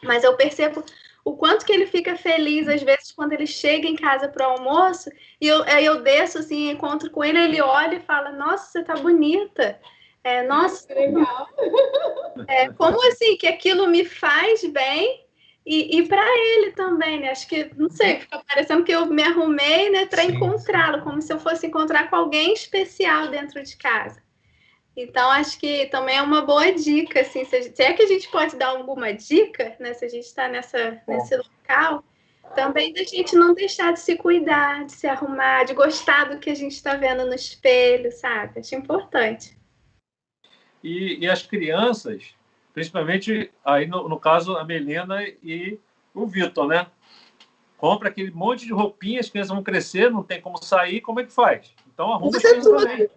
Mas eu percebo o quanto que ele fica feliz, às vezes, quando ele chega em casa para o almoço, e eu desço, assim, encontro com ele, ele olha e fala, nossa, você tá bonita. Nossa, que legal. Como assim, que aquilo me faz bem, e para ele também, né? Acho que, não sei, fica parecendo que eu me arrumei, né, para encontrá-lo, como se eu fosse encontrar com alguém especial dentro de casa. Então, acho que também é uma boa dica, assim, se é que a gente pode dar alguma dica, né, se a gente está nesse local, também da gente não deixar de se cuidar, de se arrumar, de gostar do que a gente está vendo no espelho, sabe? Acho importante. E as crianças, principalmente, aí no caso, a Melina e o Vitor, né? Compra aquele monte de roupinhas, as crianças vão crescer, não tem como sair, como é que faz? Então arruma as crianças também.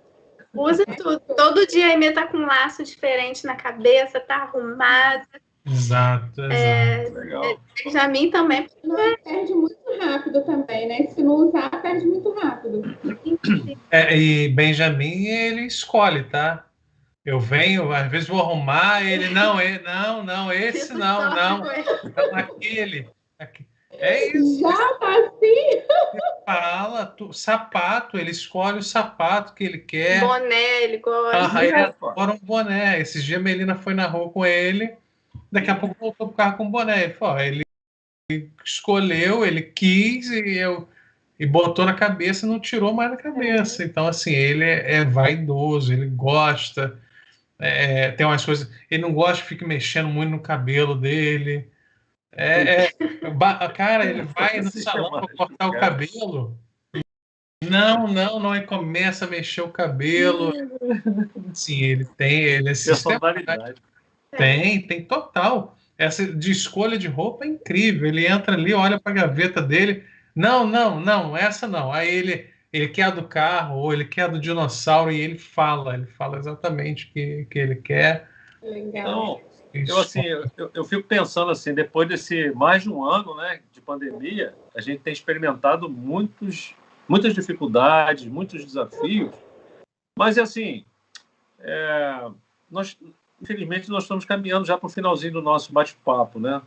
Usa tudo. Todo dia a Aimee tá com um laço diferente na cabeça, tá arrumada. Exato. Legal. Benjamin também. Perde muito rápido também, né? Se não usar, perde muito rápido. E Benjamin, ele escolhe, tá? Eu venho, às vezes vou arrumar, ele, não, esse não, aquele. É isso. Já tá assim. Fala, sapato, ele escolhe o sapato que ele quer. Boné, ele gosta. Ele adora um boné. Esses dias a Melina foi na rua com ele, daqui a pouco voltou pro carro com um boné. Ele escolheu, ele quis e botou na cabeça e não tirou mais da cabeça. Então, assim, ele é vaidoso, ele gosta. Tem umas coisas. Ele não gosta de ficar mexendo muito no cabelo dele. Cara, ele vai no salão para cortar o cabelo. Não, ele começa a mexer o cabelo. Sim, ele é Personalidade. Tem total. Essa de escolha de roupa é incrível. Ele entra ali, olha para a gaveta dele. Não, essa não. Aí ele quer a do carro, ou ele quer a do dinossauro, e ele fala exatamente o que ele quer. Legal. Então, eu fico pensando assim, depois desse mais de um ano, né, de pandemia, a gente tem experimentado muitas dificuldades, muitos desafios, mas assim, infelizmente nós estamos caminhando já para o finalzinho do nosso bate-papo, né?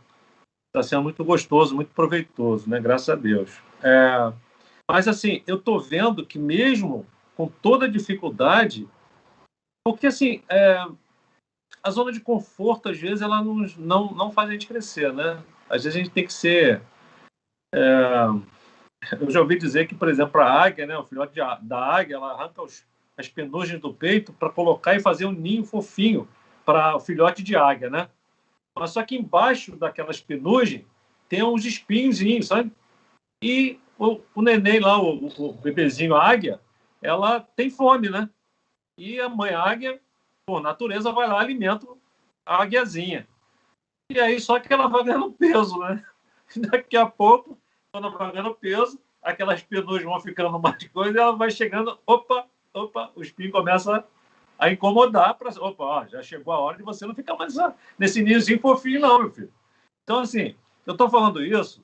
Está sendo muito gostoso, muito proveitoso, né? Graças a Deus. Mas assim, eu estou vendo que mesmo com toda a dificuldade, porque assim, a zona de conforto, às vezes, ela não faz a gente crescer, né? Às vezes a gente tem que ser... Eu já ouvi dizer que, por exemplo, a águia, né, o filhote da águia, ela arranca as penugens do peito para colocar e fazer um ninho fofinho para o filhote de águia, né? Mas só que embaixo daquelas penugens tem uns espinhozinhos, sabe? E o neném lá, o bebezinho águia, ela tem fome, né? E a mãe águia, por natureza, vai lá e alimenta a águiazinha. E aí só que ela vai ganhando peso, né? Daqui a pouco, quando ela vai ganhando peso, aquelas penugens vão ficando mais coisa e ela vai chegando, opa, o espinho começa a incomodar. Já chegou a hora de você não ficar mais nesse ninhozinho fofinho, não, meu filho. Então, assim, eu estou falando isso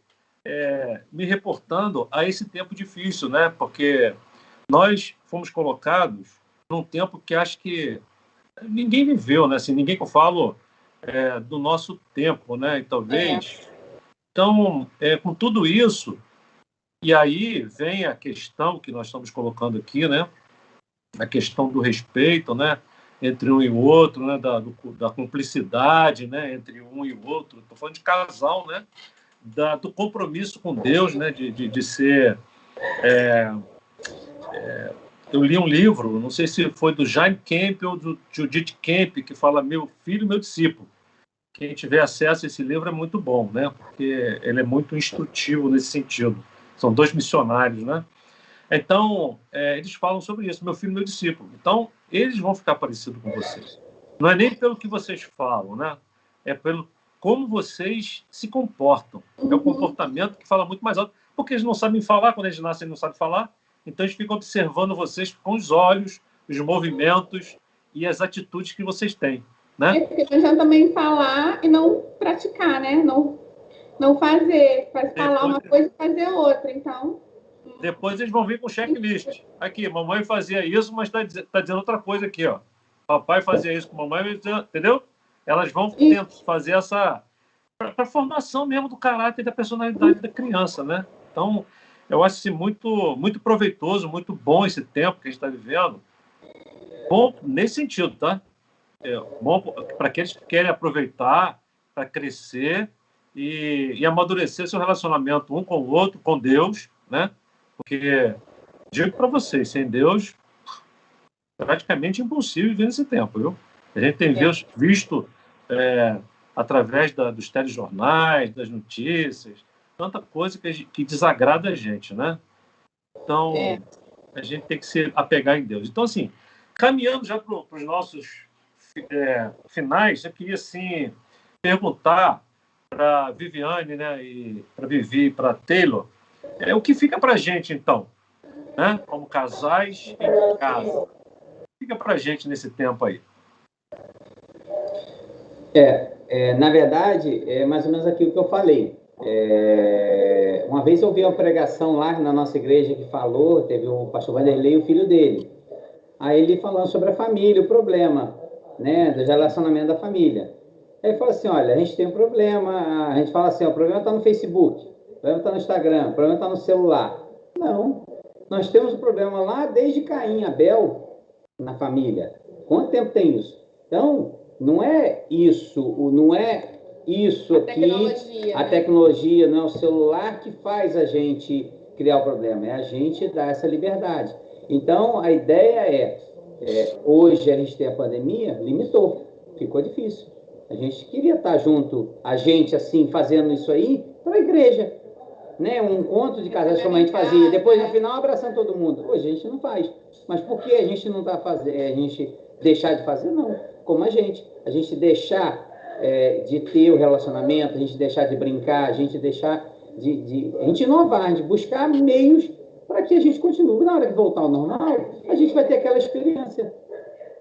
me reportando a esse tempo difícil, né? Porque nós fomos colocados num tempo que acho que ninguém viveu, né? Assim, ninguém que eu falo do nosso tempo, né? E talvez... Então, com tudo isso, e aí vem a questão que nós estamos colocando aqui, né? A questão do respeito, né? Entre um e o outro, né? Da cumplicidade, né? Entre um e o outro. Estou falando de casal, né? Do compromisso com Deus, né? De ser... eu li um livro, não sei se foi do Jaime Kemp ou do Judith Kemp, que fala Meu Filho, Meu Discípulo. Quem tiver acesso a esse livro é muito bom, né? Porque ele é muito instrutivo nesse sentido. São dois missionários, né? Então, eles falam sobre isso, meu filho, meu discípulo. Então, eles vão ficar parecidos com vocês. Não é nem pelo que vocês falam, né? É pelo como vocês se comportam. É o comportamento que fala muito mais alto. Porque eles não sabem falar, quando eles nascem, eles não sabem falar. Então, eles ficam observando vocês com os olhos, os movimentos e as atitudes que vocês têm. Né? Porque não adianta também falar e não praticar, né? Não fazer. Falar uma coisa e fazer outra, então... Depois eles vão vir com checklist. Aqui, mamãe fazia isso, mas está dizendo outra coisa aqui, ó. Papai fazia isso com mamãe, entendeu? Elas vão fazer essa... para a formação mesmo do caráter e da personalidade da criança, né? Então, eu acho assim, muito, muito proveitoso, muito bom esse tempo que a gente está vivendo. Bom nesse sentido, tá? Bom para aqueles que querem aproveitar, para crescer e amadurecer seu relacionamento um com o outro, com Deus, né? Porque, digo para vocês, sem Deus, praticamente impossível viver nesse tempo, viu? A gente tem visto através dos telejornais, das notícias, tanta coisa que desagrada a gente, né? Então, a gente tem que se apegar em Deus. Então, assim, caminhando já para os nossos finais, eu queria, assim, perguntar para Viviane, né, e para Vivi, para Taylor, o que fica para a gente, então, né, como casais em casa? O que fica para a gente nesse tempo aí? Na verdade, é mais ou menos aquilo que eu falei. Uma vez eu vi uma pregação lá na nossa igreja que falou, teve o pastor Vanderlei e o filho dele. Aí ele falando sobre a família, o problema, né, do relacionamento da família. Aí ele falou assim, olha, a gente tem um problema, a gente fala assim, o problema está no Facebook, o problema está no Instagram, o problema está no celular. Não, nós temos um problema lá desde Caim, Abel, na família. Quanto tempo tem isso? Então, não é isso aqui, a tecnologia, não é o celular que faz a gente criar o problema, é a gente dar essa liberdade. Então, a ideia hoje a gente tem a pandemia, limitou, ficou difícil. A gente queria estar junto, a gente assim, fazendo isso aí, para a igreja, né? Um encontro de casais como a gente fazia, depois no final abraçando todo mundo. Hoje a gente não faz. Mas por que a gente não está fazendo, a gente deixar de fazer? Não, como a gente deixar de ter o relacionamento, a gente deixar de brincar, a gente deixar a gente inovar, de buscar meios para que a gente continue. Na hora de voltar ao normal, a gente vai ter aquela experiência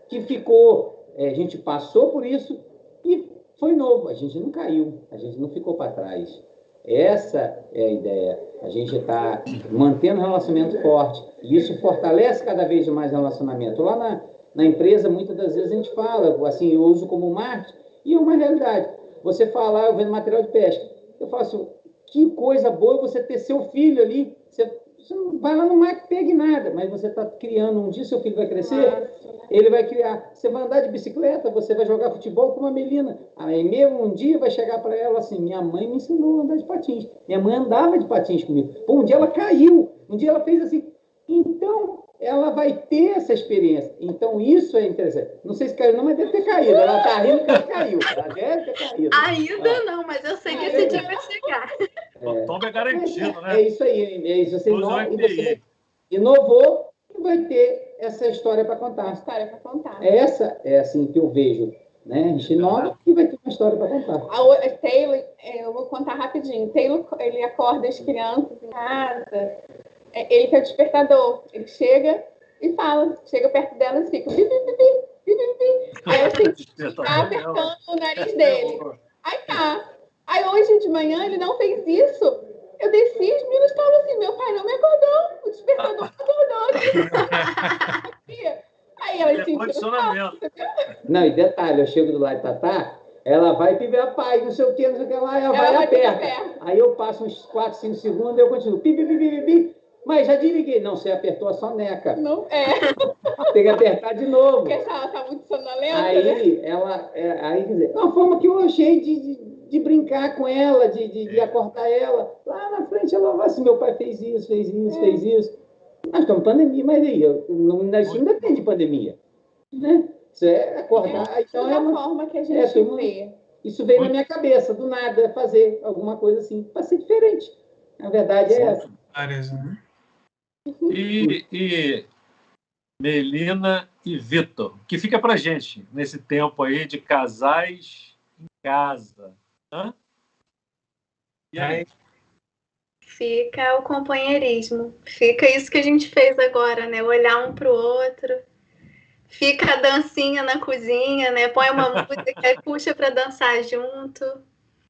que ficou, a gente passou por isso e foi novo, a gente não caiu, a gente não ficou para trás. Essa é a ideia. A gente está mantendo o relacionamento forte e isso fortalece cada vez mais o relacionamento. Lá na empresa, muitas das vezes a gente fala, assim, eu uso como marketing e é uma realidade. Você fala, eu vendo material de pesca, eu falo assim, que coisa boa você ter seu filho ali, você não vai lá no mar que pegue nada, mas você está criando, um dia seu filho vai crescer, ele vai criar. Você vai andar de bicicleta, você vai jogar futebol com uma Melina. Aí mesmo um dia vai chegar para ela assim, minha mãe me ensinou a andar de patins. Minha mãe andava de patins comigo. Pô, um dia ela caiu, um dia ela fez assim. Então, ela vai ter essa experiência. Então, isso é interessante. Não sei se caiu não, mas deve ter caído. Ela está rindo que ela caiu. Ela deve ter caído. Ainda não, mas eu sei que esse dia vai chegar. O tombo é garantido, né? É isso aí. É isso. Você inovou e vai ter essa história para contar. Essa é assim que eu vejo. Né? A gente inova e vai ter uma história para contar. Taylor, eu vou contar rapidinho. Taylor, ele acorda as crianças em casa. Ele que é o despertador. Ele chega e fala. Chega perto delas e fica... Bi, bi, bi, bi, bi, bi. Aí eu assim, tá apertando o nariz dele. Aí tá. Aí hoje de manhã ele não fez isso. Eu desci, os meninos estavam assim, meu pai não me acordou, o despertador acordou. Aí ela condicionamento. Não, e detalhe, eu chego do lado de Tatá, ela vai pedir a paz, não sei o que lá, ela vai aperta. Aí eu passo uns 4, 5 segundos, eu continuo, pi, pi, pi, pi, pi. Mas já desliguei. Não, você apertou a soneca. Não, Tem que apertar de novo. Porque ela tá muito sonolenta, aí, né? Aí, quer dizer, uma forma que eu achei de brincar com ela, de acordar ela. Lá na frente, ela vai assim, meu pai fez isso. Nós estamos em pandemia, mas aí, isso não depende de pandemia. Né? Isso é acordar. Então, é uma forma que a gente vê. Isso veio na minha cabeça, do nada, fazer alguma coisa assim, para ser diferente. Na verdade, é essa. Né? E Melina e Vitor, o que fica pra gente nesse tempo aí de casais em casa? E aí? Fica o companheirismo. Fica isso que a gente fez agora, né? Olhar um pro outro. Fica a dancinha na cozinha, né? Põe uma música e puxa para dançar junto.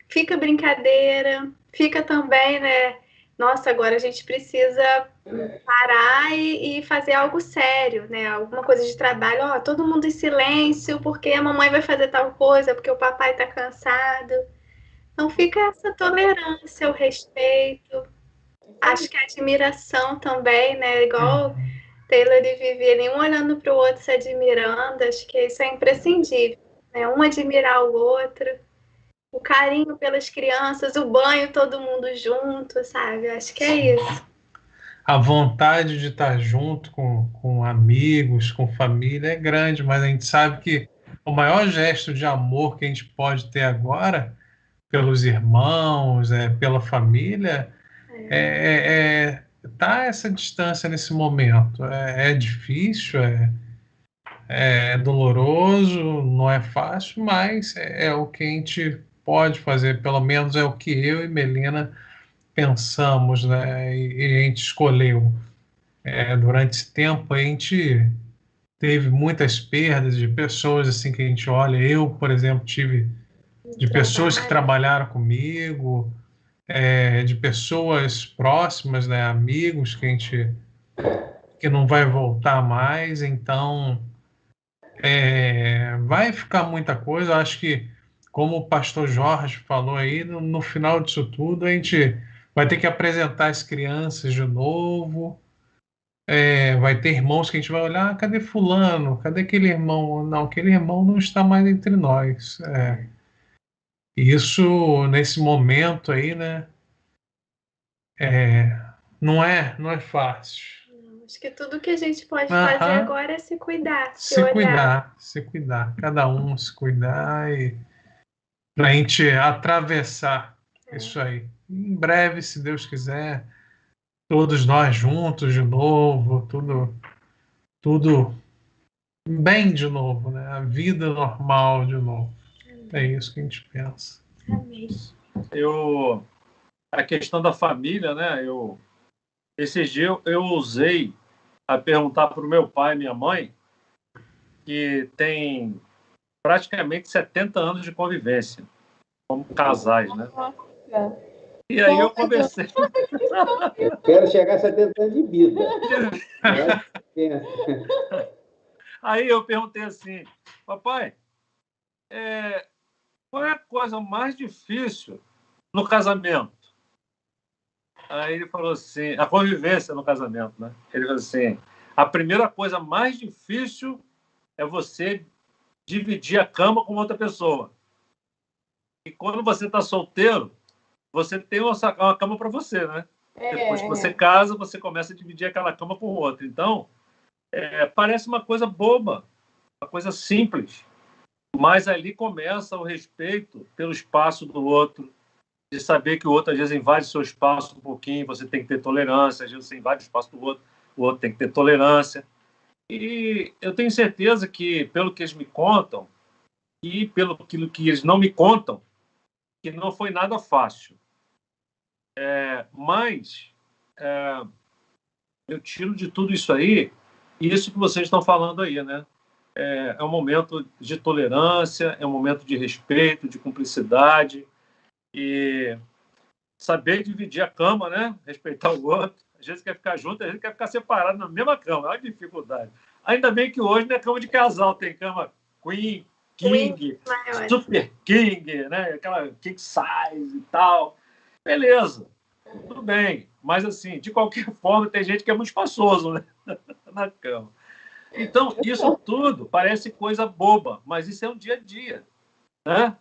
Fica brincadeira. Fica também, né? Nossa, agora a gente precisa parar e fazer algo sério, né? Alguma coisa de trabalho. Todo mundo em silêncio, porque a mamãe vai fazer tal coisa, porque o papai tá cansado. Então fica essa tolerância, o respeito. Acho que a admiração também, né? Igual Taylor e Vivi, nenhum olhando para o outro se admirando. Acho que isso é imprescindível, né? Um admirar o outro. O carinho pelas crianças, o banho todo mundo junto, sabe? Acho que é isso. a vontade de estar junto com amigos, com família é grande, mas a gente sabe que o maior gesto de amor que a gente pode ter agora pelos irmãos, pela família, tá essa distância nesse momento. É difícil, é doloroso, não é fácil, mas é o que a gente pode fazer, pelo menos é o que eu e Melina pensamos, né? E a gente escolheu. Durante esse tempo, a gente teve muitas perdas de pessoas assim que a gente olha. Eu, por exemplo, tive de pessoas que trabalharam comigo, de pessoas próximas, né, amigos que não vai voltar mais. Então, vai ficar muita coisa. Eu acho que, como o pastor Jorge falou aí, no final disso tudo, a gente vai ter que apresentar as crianças de novo. Vai ter irmãos que a gente vai olhar, cadê fulano? Cadê aquele irmão? Não, aquele irmão não está mais entre nós. Isso, nesse momento aí, né? Não é fácil. Acho que tudo que a gente pode fazer agora é se cuidar, se olhar. Se cuidar. Cada um se cuidar e para a gente atravessar isso aí. Em breve, se Deus quiser, todos nós juntos de novo, tudo bem de novo, né? A vida normal de novo. É isso que a gente pensa. Amém. A questão da família, né? Esses dias eu usei a perguntar para o meu pai e minha mãe, que tem praticamente 70 anos de convivência, como casais, né? E aí eu conversei. Eu quero chegar a 70 anos de vida. Aí eu perguntei assim, papai, qual é a coisa mais difícil no casamento? Aí ele falou assim, a convivência no casamento, né? Ele falou assim, a primeira coisa mais difícil é você dividir a cama com outra pessoa. E quando você está solteiro, você tem uma cama para você, né? Depois que você casa, você começa a dividir aquela cama com o outro. Então, parece uma coisa boba, uma coisa simples, mas ali começa o respeito pelo espaço do outro, de saber que o outro às vezes invade seu espaço um pouquinho, você tem que ter tolerância, às vezes você invade o espaço do outro, o outro tem que ter tolerância. E eu tenho certeza que, pelo que eles me contam, e pelo que eles não me contam, que não foi nada fácil. Mas eu tiro de tudo isso aí, isso que vocês estão falando aí, né? É um momento de tolerância, é um momento de respeito, de cumplicidade, e saber dividir a cama, né? Respeitar o outro. Às vezes quer ficar junto, às vezes quer ficar separado na mesma cama. Olha a dificuldade. Ainda bem que hoje não é cama de casal, tem cama queen, king, super king, né? Aquela king size e tal. Beleza, tudo bem. Mas, assim, de qualquer forma, tem gente que é muito espaçoso, né? Na cama. Então, isso tudo parece coisa boba, mas isso é um dia a dia, né?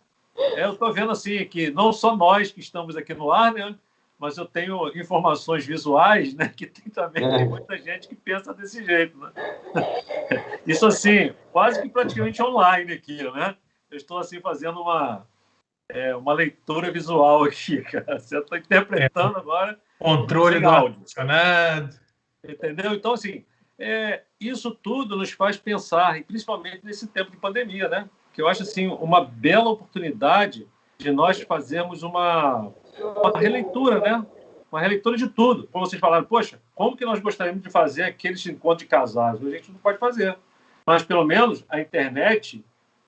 Eu estou vendo assim que não só nós que estamos aqui no ar, né? Mas eu tenho informações visuais, né? Que tem muita gente que pensa desse jeito, né? Isso assim, quase que praticamente online aqui, né? Eu estou assim fazendo uma leitura visual aqui, cara. Você está interpretando agora. Controle do áudio. Entendeu? Então, assim, isso tudo nos faz pensar, e principalmente nesse tempo de pandemia, né? Que eu acho assim uma bela oportunidade de nós fazermos uma releitura, né? Uma releitura de tudo. Como vocês falaram, poxa, como que nós gostaríamos de fazer aqueles encontros de casais? A gente não pode fazer. Mas, pelo menos, a internet,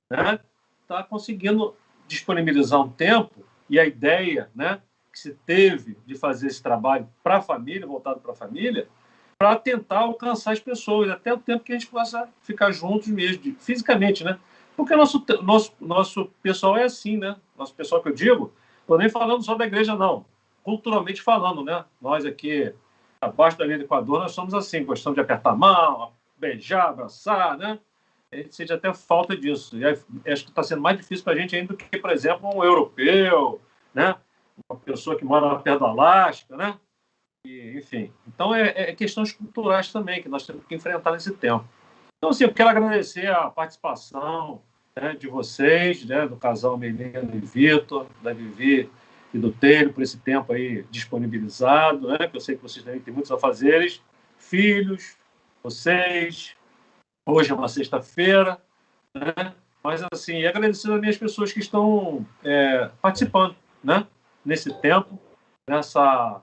né, está conseguindo disponibilizar um tempo, e a ideia, né, que se teve de fazer esse trabalho para a família, voltado para a família, para tentar alcançar as pessoas, até o tempo que a gente possa ficar juntos mesmo, fisicamente, né? Porque nosso pessoal é assim, né? Nosso pessoal que eu digo, estou nem falando só da igreja, não. Culturalmente falando, né? Nós aqui, abaixo da linha do Equador, nós somos assim, gostamos de apertar a mão, beijar, abraçar, né? A gente sente até falta disso. E acho que está sendo mais difícil para a gente ainda do que, por exemplo, um europeu, né? Uma pessoa que mora lá perto do Alasca, né? enfim. Então, é questões culturais também que nós temos que enfrentar nesse tempo. Então, assim, eu quero agradecer a participação, né, de vocês, né, do casal Melina e Vitor, da Vivi e do Telho, por esse tempo aí disponibilizado, né, que eu sei que vocês também têm muitos afazeres, filhos, vocês, hoje é uma sexta-feira, né, mas, assim, agradecer também as pessoas que estão participando, né, nesse tempo, nessa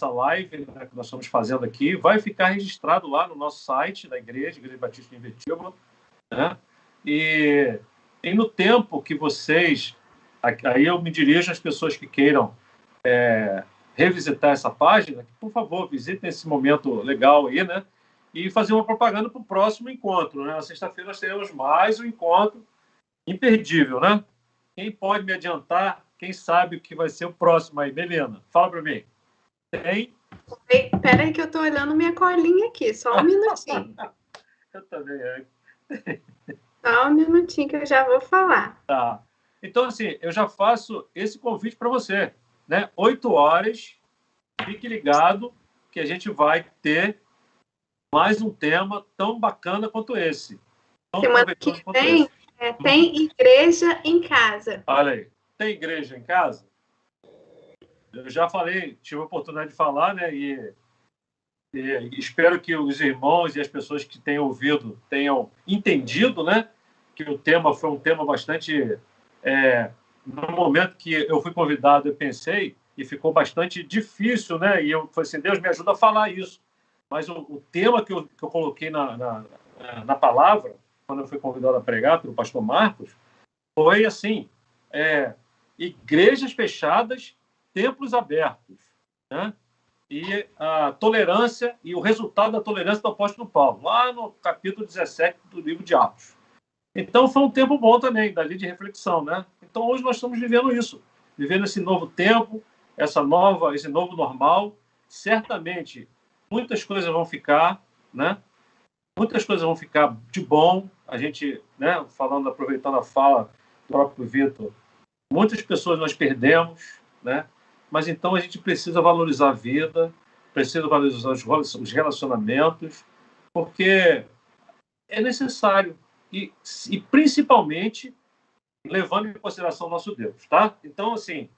live, né, que nós estamos fazendo aqui. Vai ficar registrado lá no nosso site da Igreja Batista de Invertíbula, né? E no tempo que vocês... Aí eu me dirijo às pessoas que queiram revisitar essa página, que, por favor, visitem esse momento legal aí, né? E fazer uma propaganda para o próximo encontro, né? Na sexta-feira nós teremos mais um encontro imperdível, né? Quem pode me adiantar? Quem sabe o que vai ser o próximo aí? Melina, fala para mim. Tem? Espera aí que eu estou olhando minha colinha aqui, só um minutinho. Eu também. Só um minutinho que eu já vou falar. Tá. Então, assim, eu já faço esse convite para você, né? 8 horas, fique ligado que a gente vai ter mais um tema tão bacana quanto esse. Semana que vem tem Igreja em Casa. Olha aí, tem igreja em casa? Eu já falei, tive a oportunidade de falar, né? E espero que os irmãos e as pessoas que têm ouvido tenham entendido, né? Que o tema foi um tema bastante... no momento que eu fui convidado, eu pensei, e ficou bastante difícil, né? E eu falei assim, Deus me ajuda a falar isso. Mas o tema que eu coloquei na palavra, quando eu fui convidado a pregar pelo pastor Marcos, foi assim, igrejas fechadas, templos abertos, né? E a tolerância e o resultado da tolerância do apóstolo Paulo, lá no capítulo 17 do livro de Atos. Então, foi um tempo bom também, dali de reflexão, né? Então, hoje nós estamos vivendo isso, vivendo esse novo tempo, esse novo normal. Certamente, muitas coisas vão ficar, né? Muitas coisas vão ficar de bom. A gente, né, aproveitando a fala do próprio Vitor, muitas pessoas nós perdemos, né? Mas então a gente precisa valorizar a vida, precisa valorizar os relacionamentos, porque é necessário. E principalmente levando em consideração o nosso Deus, tá? Então, assim,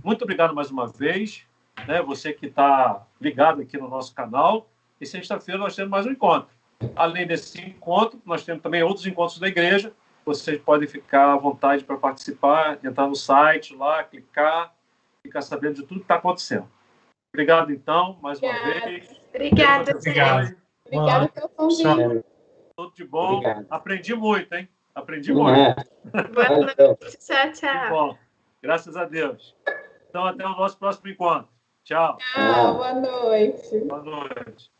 muito obrigado mais uma vez, né? Você que está ligado aqui no nosso canal. E sexta-feira nós temos mais um encontro. Além desse encontro, nós temos também outros encontros da igreja. Vocês podem ficar à vontade para participar, entrar no site lá, clicar, ficar sabendo de tudo que está acontecendo. Obrigado, então, mais uma vez. Obrigada. Obrigada pelo convite. Tudo de bom. Obrigado. Aprendi muito, hein? Aprendi muito. Boa noite. Tchau, tchau. Muito bom. Graças a Deus. Então, até o nosso próximo encontro. Tchau. Tchau, boa noite. Boa noite.